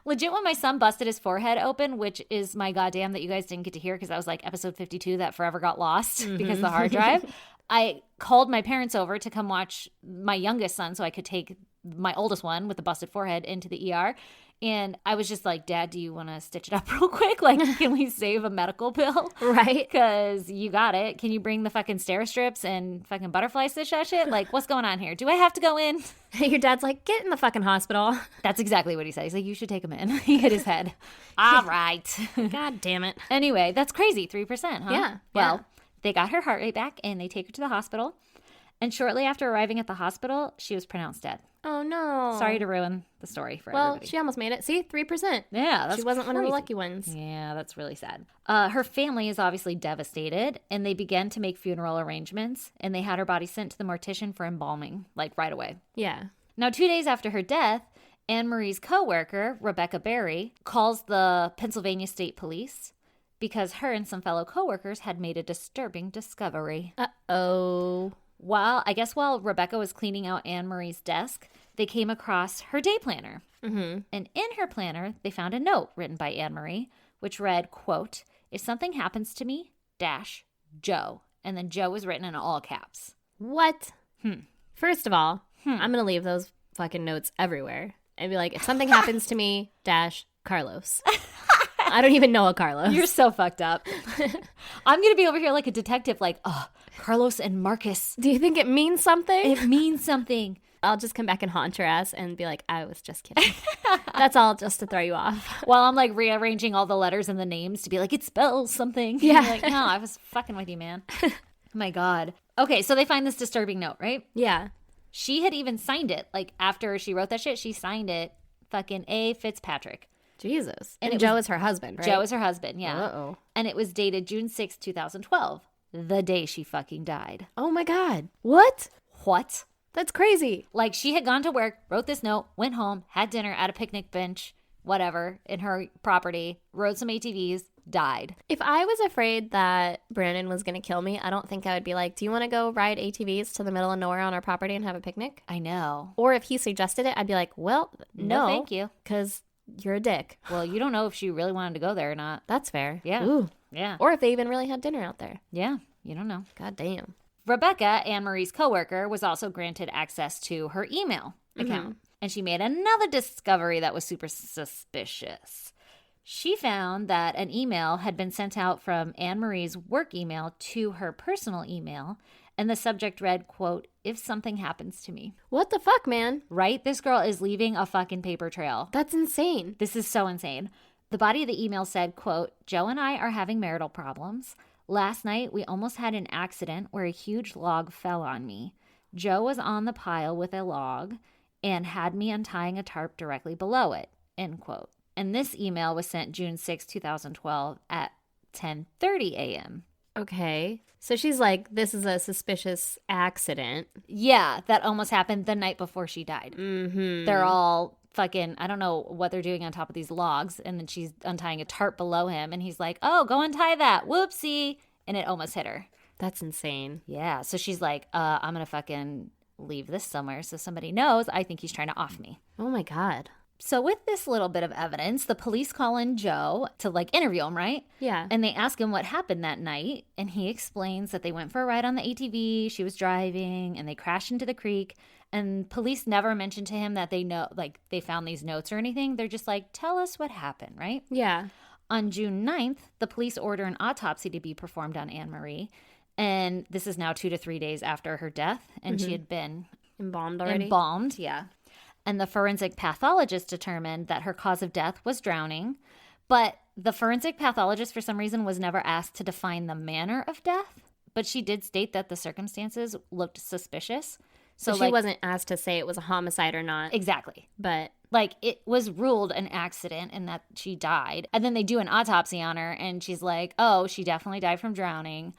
Speaker 1: legit, when my son busted his forehead open, which is my goddamn that you guys didn't get to hear because that was like episode 52 that forever got lost because of the hard drive. I called my parents over to come watch my youngest son so I could take my oldest one with the busted forehead into the ER. And I was just like, Dad, do you want to stitch it up real quick? Like, can we save a medical bill?
Speaker 2: right?
Speaker 1: Because you got it. Can you bring the fucking stair strips and fucking butterfly stitch that shit? Like, what's going on here? Do I have to go in?
Speaker 2: Your dad's like, get in the fucking hospital.
Speaker 1: That's exactly what he said. He's like, you should take him in. He hit his head. All right.
Speaker 2: God damn it.
Speaker 1: Anyway, that's crazy. 3%, huh?
Speaker 2: Yeah.
Speaker 1: Well, they got her heart rate back and they take her to the hospital. And shortly after arriving at the hospital, she was pronounced dead.
Speaker 2: Oh, no.
Speaker 1: Sorry to ruin the story for
Speaker 2: well,
Speaker 1: everybody.
Speaker 2: she almost made it. See, 3%.
Speaker 1: Yeah, that's
Speaker 2: She wasn't one of the
Speaker 1: crazy.
Speaker 2: lucky ones.
Speaker 1: Yeah, that's really sad. Her family is obviously devastated, and they began to make funeral arrangements, and they had her body sent to the mortician for embalming, like right away.
Speaker 2: Yeah.
Speaker 1: Now, 2 days after her death, Anne Marie's coworker, Rebecca Berry, calls the Pennsylvania State Police because her and some fellow coworkers had made a disturbing discovery.
Speaker 2: Uh-oh.
Speaker 1: While Rebecca was cleaning out Anne Marie's desk, they came across her day planner.
Speaker 2: Mm-hmm.
Speaker 1: And in her planner, they found a note written by Anne Marie, which read, quote, if something happens to me, dash, Joe. And then Joe was written in all caps.
Speaker 2: What? First of all, I'm going to leave those fucking notes everywhere and be like, if something happens to me, dash, Carlos. I don't even know a Carlos.
Speaker 1: You're so fucked up. I'm going to be over here like a detective, like, oh, Carlos and Marcus.
Speaker 2: Do you think it means something?
Speaker 1: It means something.
Speaker 2: I'll just come back and haunt your ass and be like, I was just kidding. That's all just to throw you off.
Speaker 1: While I'm like rearranging all the letters and the names to be like, it spells something.
Speaker 2: Yeah.
Speaker 1: Like, no, I was fucking with you, man. Oh my God. Okay, so they find this disturbing note, right?
Speaker 2: Yeah.
Speaker 1: She had even signed it. Like, after she wrote that shit, she signed it. Fucking A. Fitzpatrick.
Speaker 2: Jesus. And Joe is her husband, right?
Speaker 1: Joe is her husband, yeah.
Speaker 2: Uh-oh.
Speaker 1: And it was dated June 6, 2012. The day she fucking died.
Speaker 2: Oh my God. What?
Speaker 1: What?
Speaker 2: That's crazy.
Speaker 1: Like, she had gone to work, wrote this note, went home, had dinner at a picnic bench, whatever, in her property, rode some ATVs, died.
Speaker 2: If I was afraid that Brandon was going to kill me, I don't think I would be like, do you want to go ride ATVs to the middle of nowhere on our property and have a picnic?
Speaker 1: I know.
Speaker 2: Or if he suggested it, I'd be like, well, no
Speaker 1: thank you.
Speaker 2: Because you're a dick.
Speaker 1: Well, you don't know if she really wanted to go there or not.
Speaker 2: That's fair.
Speaker 1: Yeah.
Speaker 2: Ooh.
Speaker 1: Yeah.
Speaker 2: Or if they even really had dinner out there.
Speaker 1: Yeah. You don't know.
Speaker 2: God damn.
Speaker 1: Rebecca, Anne-Marie's coworker, was also granted access to her email account. And she made another discovery that was super suspicious. She found that an email had been sent out from Anne-Marie's work email to her personal email. And the subject read, quote, if something happens to me.
Speaker 2: What the fuck, man?
Speaker 1: Right? This girl is leaving a fucking paper trail.
Speaker 2: That's insane.
Speaker 1: This is so insane. The body of the email said, quote, Joe and I are having marital problems. Last night, we almost had an accident where a huge log fell on me. Joe was on the pile with a log and had me untying a tarp directly below it, end quote. And this email was sent June 6, 2012 at 10:30 a.m.
Speaker 2: Okay. So she's like, this is a suspicious accident.
Speaker 1: Yeah, that almost happened the night before she died.
Speaker 2: Mm-hmm.
Speaker 1: They're all fucking, I don't know what they're doing on top of these logs. And then she's untying a tarp below him. And he's like, oh, go untie that. Whoopsie. And it almost hit her.
Speaker 2: That's insane.
Speaker 1: Yeah. So she's like, I'm going to fucking leave this somewhere so somebody knows I think he's trying to off me.
Speaker 2: Oh my God.
Speaker 1: So with this little bit of evidence, the police call in Joe to like interview him, right?
Speaker 2: Yeah.
Speaker 1: And they ask him what happened that night. And he explains that they went for a ride on the ATV. She was driving and they crashed into the creek. And police never mentioned to him that they know, like they found these notes or anything. They're just like, tell us what happened, right?
Speaker 2: Yeah.
Speaker 1: On June 9th, the police order an autopsy to be performed on Anne-Marie. And this is now 2 to 3 days after her death. And she had been
Speaker 2: embalmed already?
Speaker 1: Embalmed, yeah. And the forensic pathologist determined that her cause of death was drowning. But the forensic pathologist, for some reason, was never asked to define the manner of death. But she did state that the circumstances looked suspicious.
Speaker 2: So she wasn't asked to say it was a homicide or not.
Speaker 1: Exactly.
Speaker 2: But
Speaker 1: like it was ruled an accident and that she died. And then they do an autopsy on her and she's like, oh, she definitely died from drowning.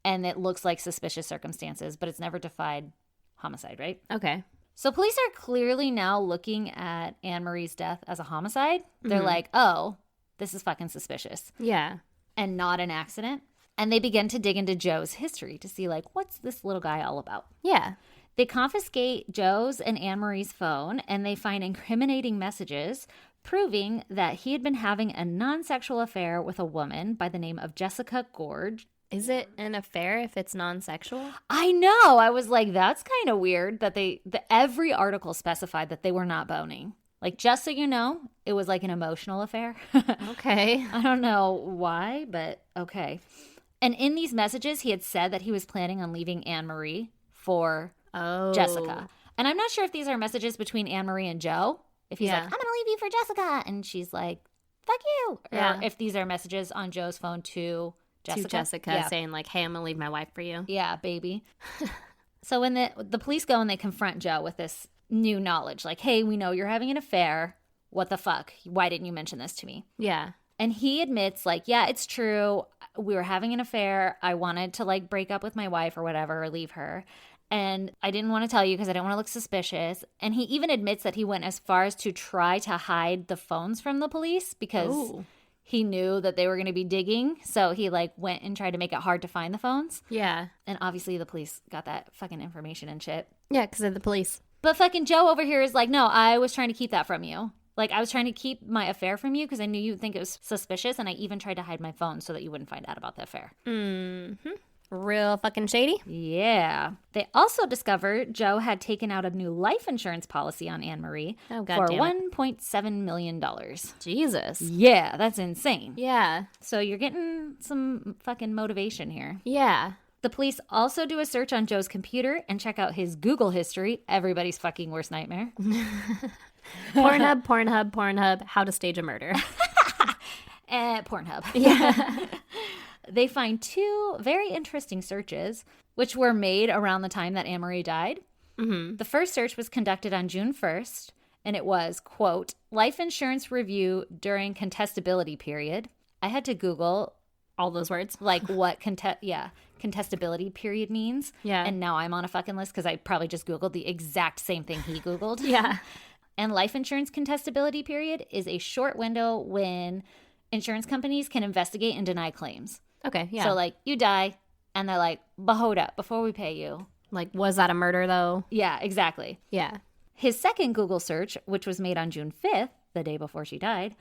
Speaker 1: And it looks like suspicious circumstances, but it's never defined homicide, right?
Speaker 2: Okay.
Speaker 1: So police are clearly now looking at Anne-Marie's death as a homicide. They're like, oh, this is fucking suspicious.
Speaker 2: Yeah.
Speaker 1: And not an accident. And they begin to dig into Joe's history to see, like, what's this little guy all about?
Speaker 2: Yeah.
Speaker 1: They confiscate Joe's and Anne-Marie's phone, and they find incriminating messages proving that he had been having a non-sexual affair with a woman by the name of Jessica Gorge.
Speaker 2: Is it an affair if it's non-sexual?
Speaker 1: I know. I was like, that's kind of weird that every article specified that they were not boning. Like, just so you know, it was like an emotional affair.
Speaker 2: Okay.
Speaker 1: I don't know why, but okay. And in these messages, he had said that he was planning on leaving Anne-Marie for Jessica. And I'm not sure if these are messages between Anne-Marie and Joe. If he's like, I'm going to leave you for Jessica. And she's like, fuck you.
Speaker 2: Yeah.
Speaker 1: Or if these are messages on Joe's phone to Jessica.
Speaker 2: Saying like, hey, I'm going to leave my wife for you.
Speaker 1: Yeah, baby. So when the police go and they confront Joe with this new knowledge, like, hey, we know you're having an affair. What the fuck? Why didn't you mention this to me?
Speaker 2: Yeah.
Speaker 1: And he admits, like, yeah, it's true. We were having an affair. I wanted to, like, break up with my wife or whatever, or leave her. And I didn't want to tell you because I didn't want to look suspicious. And he even admits that he went as far as to try to hide the phones from the police because he knew that they were going to be digging. So he, like, went and tried to make it hard to find the phones.
Speaker 2: Yeah.
Speaker 1: And obviously the police got that fucking information and shit.
Speaker 2: Yeah, because of the police.
Speaker 1: But fucking Joe over here is like, no, I was trying to keep that from you. Like, I was trying to keep my affair from you because I knew you'd think it was suspicious, and I even tried to hide my phone so that you wouldn't find out about the affair.
Speaker 2: Mm-hmm. Real fucking shady.
Speaker 1: Yeah. They also discovered Joe had taken out a new life insurance policy on Anne Marie
Speaker 2: Oh,
Speaker 1: for
Speaker 2: God damn it.
Speaker 1: $1.7 million.
Speaker 2: Jesus.
Speaker 1: Yeah, that's insane.
Speaker 2: Yeah.
Speaker 1: So you're getting some fucking motivation here.
Speaker 2: Yeah.
Speaker 1: The police also do a search on Joe's computer and check out his Google history, everybody's fucking worst nightmare.
Speaker 2: Pornhub, how to stage a murder.
Speaker 1: Pornhub.
Speaker 2: Yeah.
Speaker 1: They find 2 very interesting searches, which were made around the time that Anne Marie died. Mm-hmm. The first search was conducted on June 1st, and it was, quote, life insurance review during contestability period. I had to Google
Speaker 2: All those words.
Speaker 1: like what contestability period means.
Speaker 2: Yeah.
Speaker 1: And now I'm on a fucking list because I probably just Googled the exact same thing he Googled.
Speaker 2: Yeah.
Speaker 1: And life insurance contestability period is a short window when insurance companies can investigate and deny claims.
Speaker 2: Okay, yeah.
Speaker 1: So, like, you die, and they're like, but hold up, before we pay you.
Speaker 2: Like, was that a murder, though?
Speaker 1: Yeah, exactly.
Speaker 2: Yeah.
Speaker 1: His second Google search, which was made on June 5th, the day before she died,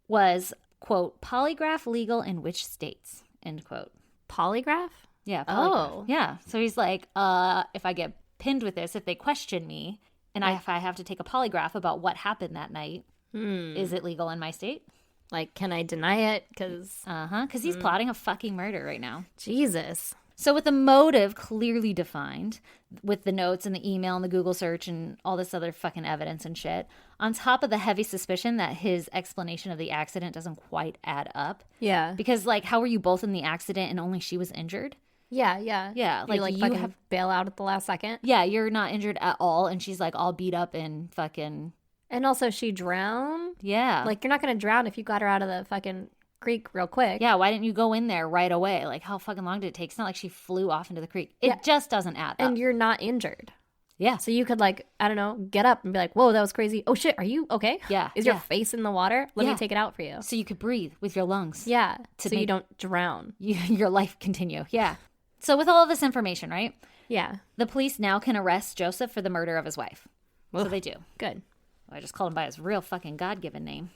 Speaker 1: was, quote, polygraph legal in which states, end quote.
Speaker 2: Polygraph?
Speaker 1: Yeah. Polygraph.
Speaker 2: Oh.
Speaker 1: Yeah. So he's like, if I get pinned with this, if they question me, and if I have to take a polygraph about what happened that night, is it legal in my state?
Speaker 2: Like, can I deny it? Because...
Speaker 1: Because he's plotting a fucking murder right now.
Speaker 2: Jesus.
Speaker 1: So with the motive clearly defined, with the notes and the email and the Google search and all this other fucking evidence and shit, on top of the heavy suspicion that his explanation of the accident doesn't quite add up.
Speaker 2: Yeah.
Speaker 1: Because, like, how were you both in the accident and only she was injured?
Speaker 2: Yeah, yeah.
Speaker 1: Yeah,
Speaker 2: Like,
Speaker 1: like,
Speaker 2: you
Speaker 1: you
Speaker 2: fucking
Speaker 1: have-
Speaker 2: bail out at the last second.
Speaker 1: Yeah, you're not injured at all, and she's, like, all beat up and fucking...
Speaker 2: And also, she drowned.
Speaker 1: Yeah.
Speaker 2: Like, you're not going to drown if you got her out of the fucking creek real quick.
Speaker 1: Yeah, why didn't you go in there right away? Like, how fucking long did it take? It's not like she flew off into the creek. It just doesn't add up.
Speaker 2: And you're not injured.
Speaker 1: Yeah.
Speaker 2: So you could, like, I don't know, get up and be like, whoa, that was crazy. Oh, shit, are you okay?
Speaker 1: Yeah,
Speaker 2: Is your
Speaker 1: yeah.
Speaker 2: face in the water? Let
Speaker 1: Yeah.
Speaker 2: me take it out for you.
Speaker 1: So you could breathe with your lungs.
Speaker 2: Yeah.
Speaker 1: To
Speaker 2: So you
Speaker 1: make-
Speaker 2: don't drown.
Speaker 1: Your life continue. Yeah. So with all of this information, right?
Speaker 2: Yeah.
Speaker 1: The police now can arrest Joseph for the murder of his wife. So they do.
Speaker 2: Good.
Speaker 1: I just called him by his real fucking God-given name.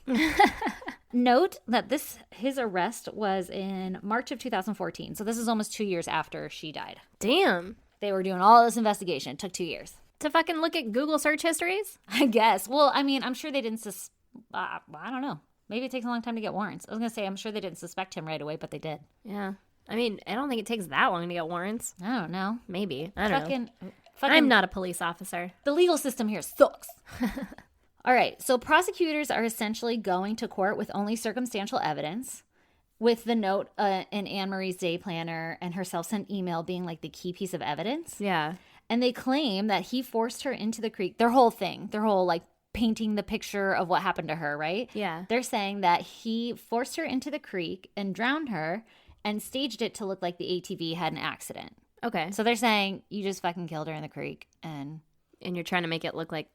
Speaker 1: Note that his arrest was in March of 2014. So this is almost 2 years after she died.
Speaker 2: Damn.
Speaker 1: They were doing all this investigation. It took 2 years.
Speaker 2: To fucking look at Google search histories?
Speaker 1: I guess. Well, I mean, I'm sure they didn't I don't know. Maybe it takes a long time to get warrants. I was going to say, I'm sure they didn't suspect him right away, but they did.
Speaker 2: Yeah. I mean, I don't think it takes that long to get warrants.
Speaker 1: I don't know.
Speaker 2: Maybe. I don't know.
Speaker 1: Fucking
Speaker 2: I'm not a police officer.
Speaker 1: The legal system here sucks. All right, so prosecutors are essentially going to court with only circumstantial evidence, with the note in Anne Marie's day planner and her self-sent email being like the key piece of evidence.
Speaker 2: Yeah.
Speaker 1: And they claim that he forced her into the creek. Their whole like painting the picture of what happened to her, right?
Speaker 2: Yeah.
Speaker 1: They're saying that he forced her into the creek and drowned her and staged it to look like the ATV had an accident.
Speaker 2: Okay.
Speaker 1: So they're saying you just fucking killed her in the creek and
Speaker 2: you're trying to make it look like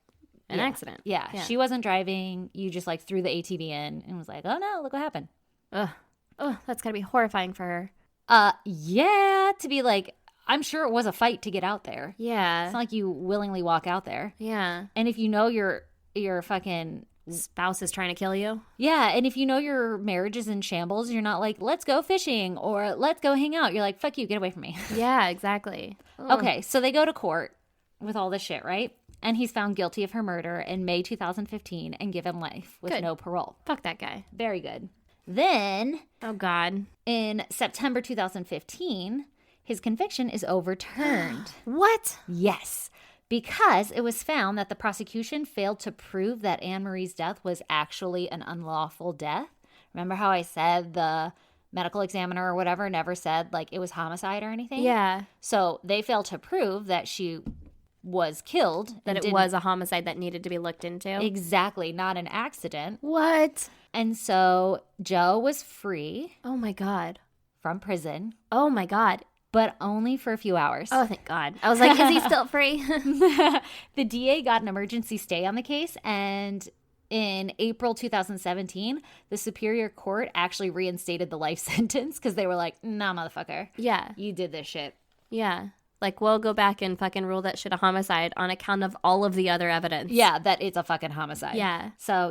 Speaker 2: an accident.
Speaker 1: Yeah. She wasn't driving. You just like threw the ATV in and was like, oh no, look what happened.
Speaker 2: Ugh. Oh, that's gotta be horrifying for her.
Speaker 1: Yeah, to be like, I'm sure it was a fight to get out there.
Speaker 2: Yeah.
Speaker 1: It's not like you willingly walk out there.
Speaker 2: Yeah.
Speaker 1: And if you know your fucking
Speaker 2: spouse is trying to kill you.
Speaker 1: Yeah, and if you know your marriage is in shambles, you're not like, let's go fishing or let's go hang out. You're like, fuck you, get away from me.
Speaker 2: Yeah, exactly. Ugh.
Speaker 1: Okay, so they go to court with all this shit, right? And he's found guilty of her murder in May 2015 and given life with no parole.
Speaker 2: Fuck that guy.
Speaker 1: Very good. Then,
Speaker 2: oh God,
Speaker 1: in September 2015, his conviction is overturned.
Speaker 2: What?
Speaker 1: Yes, because it was found that the prosecution failed to prove that Anne Marie's death was actually an unlawful death. Remember how I said the medical examiner or whatever never said like it was homicide or anything?
Speaker 2: Yeah.
Speaker 1: So they failed to prove that she was killed.
Speaker 2: That it was a homicide that needed to be looked into.
Speaker 1: Exactly, not an accident.
Speaker 2: What?
Speaker 1: And so Joe was free.
Speaker 2: Oh my God.
Speaker 1: From prison.
Speaker 2: Oh my God.
Speaker 1: But only for a few hours.
Speaker 2: Oh, thank God. I was like, is he still free?
Speaker 1: The DA got an emergency stay on the case, and in April 2017, the Superior Court actually reinstated the life sentence because they were like, nah, motherfucker.
Speaker 2: Yeah.
Speaker 1: You did this shit.
Speaker 2: Yeah. Like, we'll go back and fucking rule that shit a homicide on account of all of the other evidence.
Speaker 1: Yeah, that it's a fucking homicide.
Speaker 2: Yeah.
Speaker 1: So,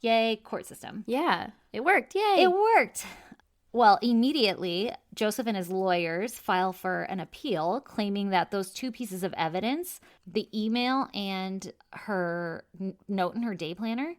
Speaker 1: yay, court system.
Speaker 2: Yeah. It worked. Yay.
Speaker 1: It worked. Well, immediately, Joseph and his lawyers file for an appeal claiming that those two pieces of evidence, the email and her note in her day planner,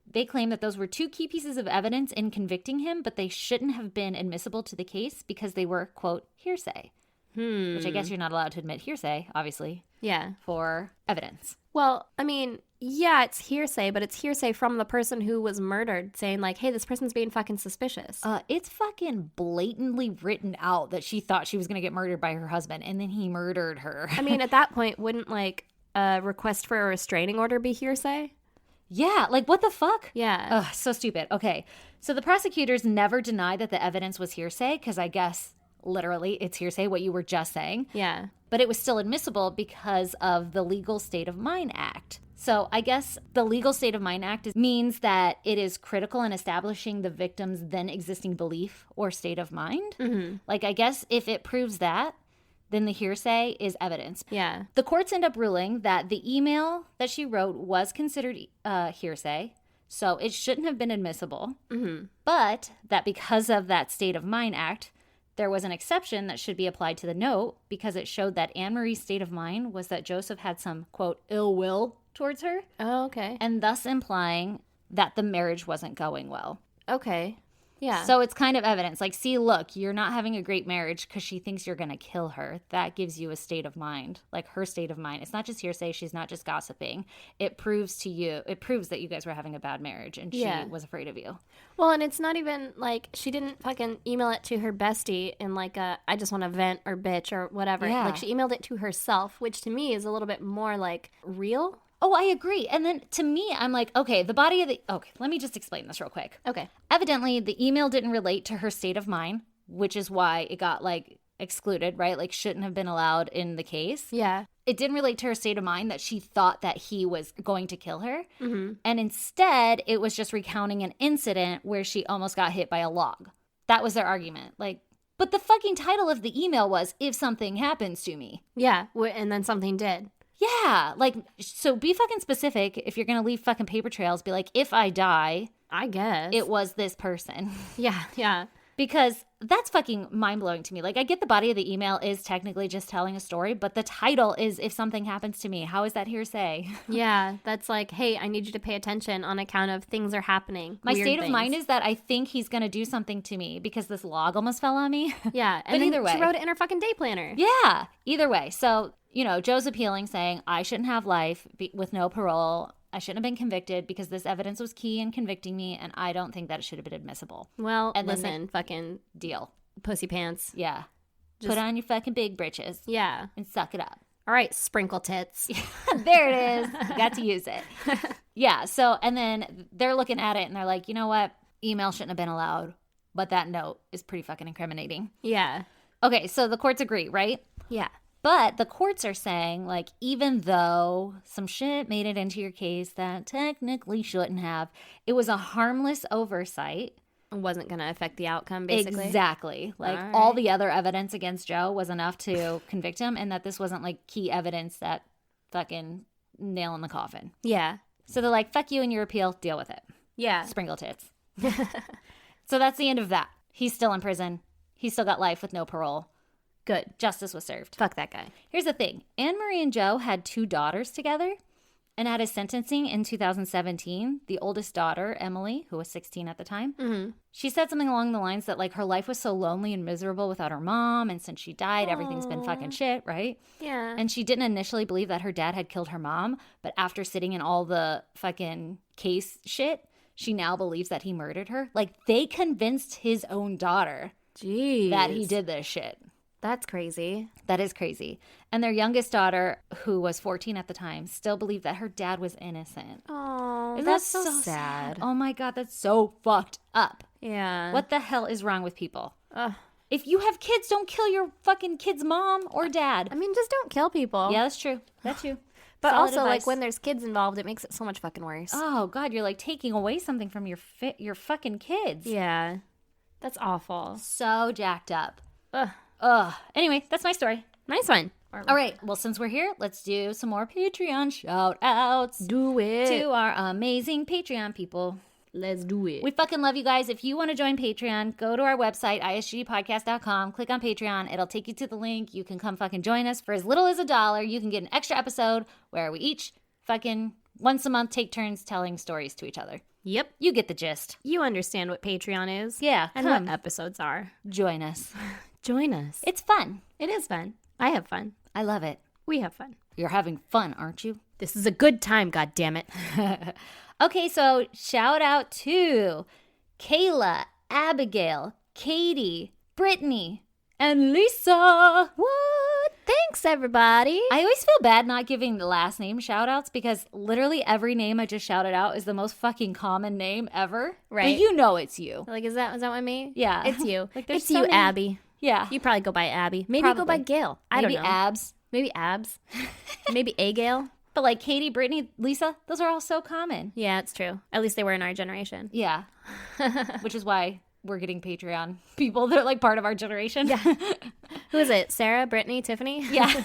Speaker 1: they claim that those were two key pieces of evidence in convicting him, but they shouldn't have been admissible to the case because they were, quote, hearsay. Which I guess you're not allowed to admit hearsay, obviously.
Speaker 2: Yeah.
Speaker 1: For evidence.
Speaker 2: Well, I mean, yeah, it's hearsay, but it's hearsay from the person who was murdered saying like, hey, this person's being fucking suspicious.
Speaker 1: It's fucking blatantly written out that she thought she was going to get murdered by her husband and then he murdered her.
Speaker 2: I mean, at that point, wouldn't like a request for a restraining order be hearsay?
Speaker 1: Yeah, like what the fuck?
Speaker 2: Yeah.
Speaker 1: Ugh, so stupid. Okay, so the prosecutors never denied that the evidence was hearsay because I guess literally it's hearsay, what you were just saying.
Speaker 2: Yeah.
Speaker 1: But it was still admissible because of the Legal State of Mind Act. So I guess the Legal State of Mind Act means that it is critical in establishing the victim's then existing belief or state of mind. Like, I guess if it proves that, then the hearsay is evidence.
Speaker 2: Yeah.
Speaker 1: The courts end up ruling that the email that she wrote was considered hearsay, so it shouldn't have been admissible. But that because of that State of Mind Act, there was an exception that should be applied to the note because it showed that Anne-Marie's state of mind was that Joseph had some, quote, ill will towards her.
Speaker 2: Oh, okay.
Speaker 1: And thus implying that the marriage wasn't going well.
Speaker 2: Okay. Yeah.
Speaker 1: So it's kind of evidence. Like, see, look, you're not having a great marriage because she thinks you're going to kill her. That gives you a state of mind, like her state of mind. It's not just hearsay. She's not just gossiping. It proves to you, it proves that you guys were having a bad marriage and she was afraid of you.
Speaker 2: Well, and it's not even like she didn't fucking email it to her bestie in like a, I just want to vent or bitch or whatever.
Speaker 1: Yeah.
Speaker 2: Like she emailed it to herself, which to me is a little bit more like real.
Speaker 1: Oh, I agree. And then to me, I'm like, okay, the body of the... Okay, let me just explain this real quick.
Speaker 2: Okay.
Speaker 1: Evidently, the email didn't relate to her state of mind, which is why it got, like, excluded, right? Like, shouldn't have been allowed in the case.
Speaker 2: Yeah.
Speaker 1: It didn't relate to her state of mind that she thought that he was going to kill her.
Speaker 2: Mm-hmm.
Speaker 1: And instead, it was just recounting an incident where she almost got hit by a log. That was their argument. Like, but the fucking title of the email was, If Something Happens to Me.
Speaker 2: Yeah. And then something did.
Speaker 1: Yeah, like, so be fucking specific. If you're going to leave fucking paper trails, be like, if I die,
Speaker 2: I guess
Speaker 1: it was this person.
Speaker 2: Yeah, yeah.
Speaker 1: Because that's fucking mind-blowing to me. Like, I get the body of the email is technically just telling a story, but the title is If Something Happens to Me. How is that hearsay?
Speaker 2: Yeah, that's like, hey, I need you to pay attention on account of things are happening.
Speaker 1: My state of mind is that I think he's going to do something to me because this log almost fell on me.
Speaker 2: Yeah,
Speaker 1: but either way.
Speaker 2: She wrote it in her fucking day planner.
Speaker 1: Yeah, either way. So, you know, Joe's appealing, saying, I shouldn't have life with no parole. I shouldn't have been convicted because this evidence was key in convicting me, and I don't think that it should have been admissible.
Speaker 2: Well,
Speaker 1: and
Speaker 2: listen, fucking
Speaker 1: deal.
Speaker 2: Pussy pants.
Speaker 1: Yeah. Put on your fucking big britches.
Speaker 2: Yeah.
Speaker 1: And suck it up.
Speaker 2: All right, sprinkle tits.
Speaker 1: There it is. You got to use it. Yeah, so, and then they're looking at it, and they're like, you know what? Email shouldn't have been allowed, but that note is pretty fucking incriminating.
Speaker 2: Yeah.
Speaker 1: Okay, so the courts agree, right?
Speaker 2: Yeah.
Speaker 1: But the courts are saying, like, even though some shit made it into your case that technically shouldn't have, it was a harmless oversight.
Speaker 2: It wasn't going to affect the outcome, basically.
Speaker 1: Exactly. Like, all the other evidence against Joe was enough to convict him, and that this wasn't, like, key evidence that fucking nail in the coffin.
Speaker 2: Yeah.
Speaker 1: So they're like, fuck you and your appeal, deal with it.
Speaker 2: Yeah.
Speaker 1: Sprinkle tits. So that's the end of that. He's still in prison. He's still got life with no parole. Good. Justice was served.
Speaker 2: Fuck that guy.
Speaker 1: Here's the thing. Anne-Marie and Joe had 2 daughters together, and at his sentencing in 2017, the oldest daughter, Emily, who was 16 at the time, she said something along the lines that, like, her life was so lonely and miserable without her mom, and since she died, everything's been fucking shit, right?
Speaker 2: Yeah.
Speaker 1: And she didn't initially believe that her dad had killed her mom, but after sitting in all the fucking case shit, she now believes that he murdered her. Like, they convinced his own daughter that he did this shit.
Speaker 2: That's crazy.
Speaker 1: That is crazy. And their youngest daughter, who was 14 at the time, still believed that her dad was innocent.
Speaker 2: Oh,
Speaker 1: Isn't
Speaker 2: that's
Speaker 1: that
Speaker 2: so sad.
Speaker 1: Oh my God, that's so fucked up.
Speaker 2: Yeah.
Speaker 1: What the hell is wrong with people?
Speaker 2: Ugh.
Speaker 1: If you have kids, don't kill your fucking kid's mom or dad.
Speaker 2: I mean, just don't kill people.
Speaker 1: Yeah, that's true. That's true.
Speaker 2: But
Speaker 1: Solid
Speaker 2: also,
Speaker 1: advice.
Speaker 2: like, when there's kids involved, it makes it so much fucking worse.
Speaker 1: Oh God, you're like taking away something from your fucking kids.
Speaker 2: Yeah. That's awful.
Speaker 1: So jacked up.
Speaker 2: Ugh.
Speaker 1: Ugh. Anyway, that's my story.
Speaker 2: Nice one.
Speaker 1: All right. Well, since we're here, let's do some more Patreon shout outs.
Speaker 2: Do it.
Speaker 1: To our amazing Patreon people.
Speaker 2: Let's do it.
Speaker 1: We fucking love you guys. If you want to join Patreon, go to our website, isgdpodcast.com. Click on Patreon. It'll take you to the link. You can come fucking join us for as little as $1. You can get an extra episode where we each fucking once a month take turns telling stories to each other.
Speaker 2: Yep.
Speaker 1: You get the gist.
Speaker 2: You understand what Patreon is.
Speaker 1: Yeah.
Speaker 2: And
Speaker 1: come.
Speaker 2: what episodes are.
Speaker 1: Join us.
Speaker 2: Join us.
Speaker 1: It's fun.
Speaker 2: It is fun. I have fun.
Speaker 1: I love it.
Speaker 2: We have fun.
Speaker 1: You're having fun, aren't you?
Speaker 2: This is a good time, goddammit.
Speaker 1: Okay, so shout out to Kayla, Abigail, Katie, Brittany, and Lisa.
Speaker 2: What? Thanks, everybody.
Speaker 1: I always feel bad not giving the last name shout outs because literally every name I just shouted out is the most fucking common name ever.
Speaker 2: Right.
Speaker 1: But you know it's you.
Speaker 2: Like, is that what me?
Speaker 1: Yeah.
Speaker 2: It's you.
Speaker 1: Like, there's
Speaker 2: it's
Speaker 1: so
Speaker 2: you,
Speaker 1: many-
Speaker 2: Abby.
Speaker 1: Yeah.
Speaker 2: You probably go by Abby. Maybe
Speaker 1: Probably.
Speaker 2: go by Gail. I
Speaker 1: Maybe
Speaker 2: don't know.
Speaker 1: Abs.
Speaker 2: Maybe Abs. Maybe A Gail.
Speaker 1: But like Katie, Brittany, Lisa, those are all so common.
Speaker 2: Yeah, it's true. At least they were in our generation.
Speaker 1: Yeah. Which is why we're getting Patreon people that are like part of our generation.
Speaker 2: Yeah. Who is it? Sarah, Brittany, Tiffany?
Speaker 1: Yeah.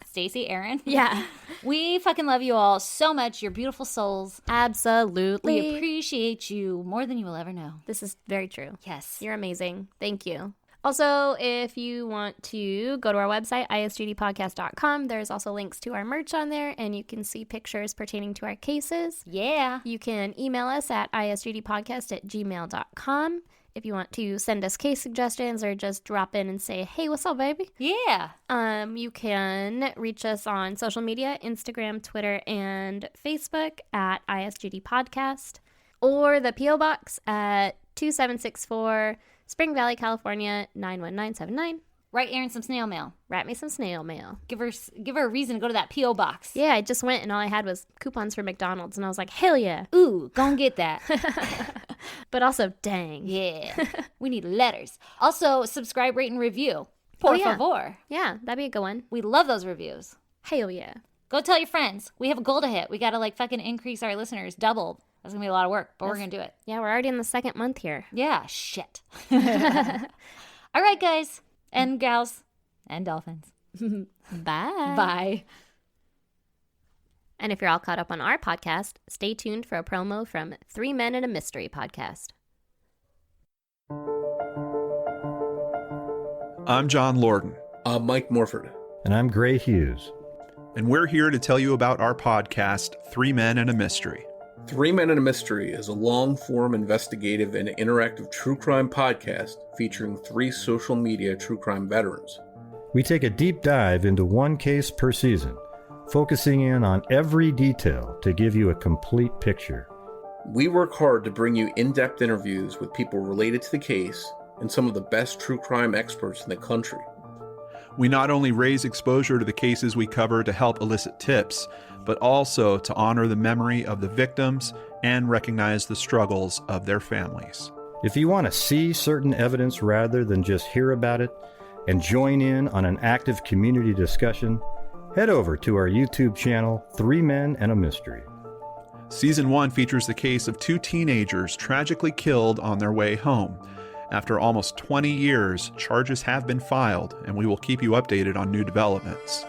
Speaker 1: Stacy, Aaron.
Speaker 2: Yeah.
Speaker 1: We fucking love you all so much. You're beautiful souls.
Speaker 2: Absolutely.
Speaker 1: We appreciate you more than you will ever know.
Speaker 2: This is very true.
Speaker 1: Yes.
Speaker 2: You're amazing. Thank you. Also, if you want to go to our website, isgdpodcast.com, there's also links to our merch on there, and you can see pictures pertaining to our cases.
Speaker 1: Yeah.
Speaker 2: You can email us at isgdpodcast@gmail.com if you want to send us case suggestions or just drop in and say, hey, what's up, baby?
Speaker 1: Yeah.
Speaker 2: You can reach us on social media, Instagram, Twitter, and Facebook at ISGD Podcast, or the P.O. Box at 2764 Spring Valley, California, 91979.
Speaker 1: Write Aaron some snail mail.
Speaker 2: Write me some snail mail.
Speaker 1: Give her a reason to go to that P.O. box.
Speaker 2: Yeah, I just went and all I had was coupons for McDonald's, and I was like, hell yeah.
Speaker 1: Ooh, go and get that.
Speaker 2: But also, dang.
Speaker 1: Yeah. We need letters. Also, subscribe, rate, and review. Por favor.
Speaker 2: Yeah, that'd be a good one.
Speaker 1: We love those reviews.
Speaker 2: Hell yeah.
Speaker 1: Go tell your friends. We have a goal to hit. We got to like fucking increase our listeners double. That's going to be a lot of work, but we're going to do it.
Speaker 2: Yeah, we're already in the second month here.
Speaker 1: Yeah, shit. All right, guys and gals and dolphins.
Speaker 2: Bye.
Speaker 1: Bye.
Speaker 2: And if you're all caught up on our podcast, stay tuned for a promo from 3 Men and a Mystery podcast.
Speaker 3: I'm John Lorden.
Speaker 4: I'm Mike Morford.
Speaker 5: And I'm Gray Hughes.
Speaker 3: And we're here to tell you about our podcast, 3 Men and a Mystery.
Speaker 4: 3 Men and a Mystery is a long-form investigative and interactive true crime podcast featuring 3 social media true crime veterans.
Speaker 5: We take a deep dive into one case per season, focusing in on every detail to give you a complete picture.
Speaker 4: We work hard to bring you in-depth interviews with people related to the case and some of the best true crime experts in the country.
Speaker 3: We not only raise exposure to the cases we cover to help elicit tips, but also to honor the memory of the victims and recognize the struggles of their families.
Speaker 5: If you want to see certain evidence rather than just hear about it and join in on an active community discussion, head over to our YouTube channel, 3 Men and a Mystery.
Speaker 3: Season 1 features the case of 2 teenagers tragically killed on their way home. After almost 20 years, charges have been filed, and we will keep you updated on new developments.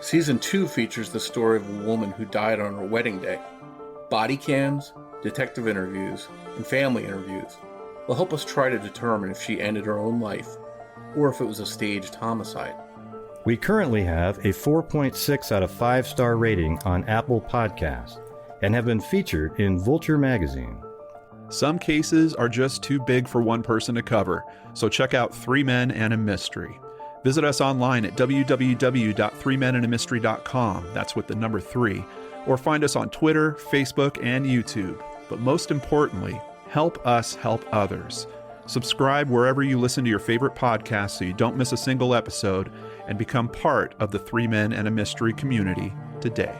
Speaker 4: Season 2 features the story of a woman who died on her wedding day. Body cams, detective interviews, and family interviews will help us try to determine if she ended her own life or if it was a staged homicide.
Speaker 5: We currently have a 4.6 out of 5-star rating on Apple Podcasts and have been featured in Vulture magazine.
Speaker 3: Some cases are just too big for one person to cover, so check out 3 Men and a Mystery. Visit us online at www.3menandamystery.com, that's with the number 3, or find us on Twitter, Facebook, and YouTube. But most importantly, help us help others. Subscribe wherever you listen to your favorite podcast so you don't miss a single episode, and become part of the 3 Men and a Mystery community today.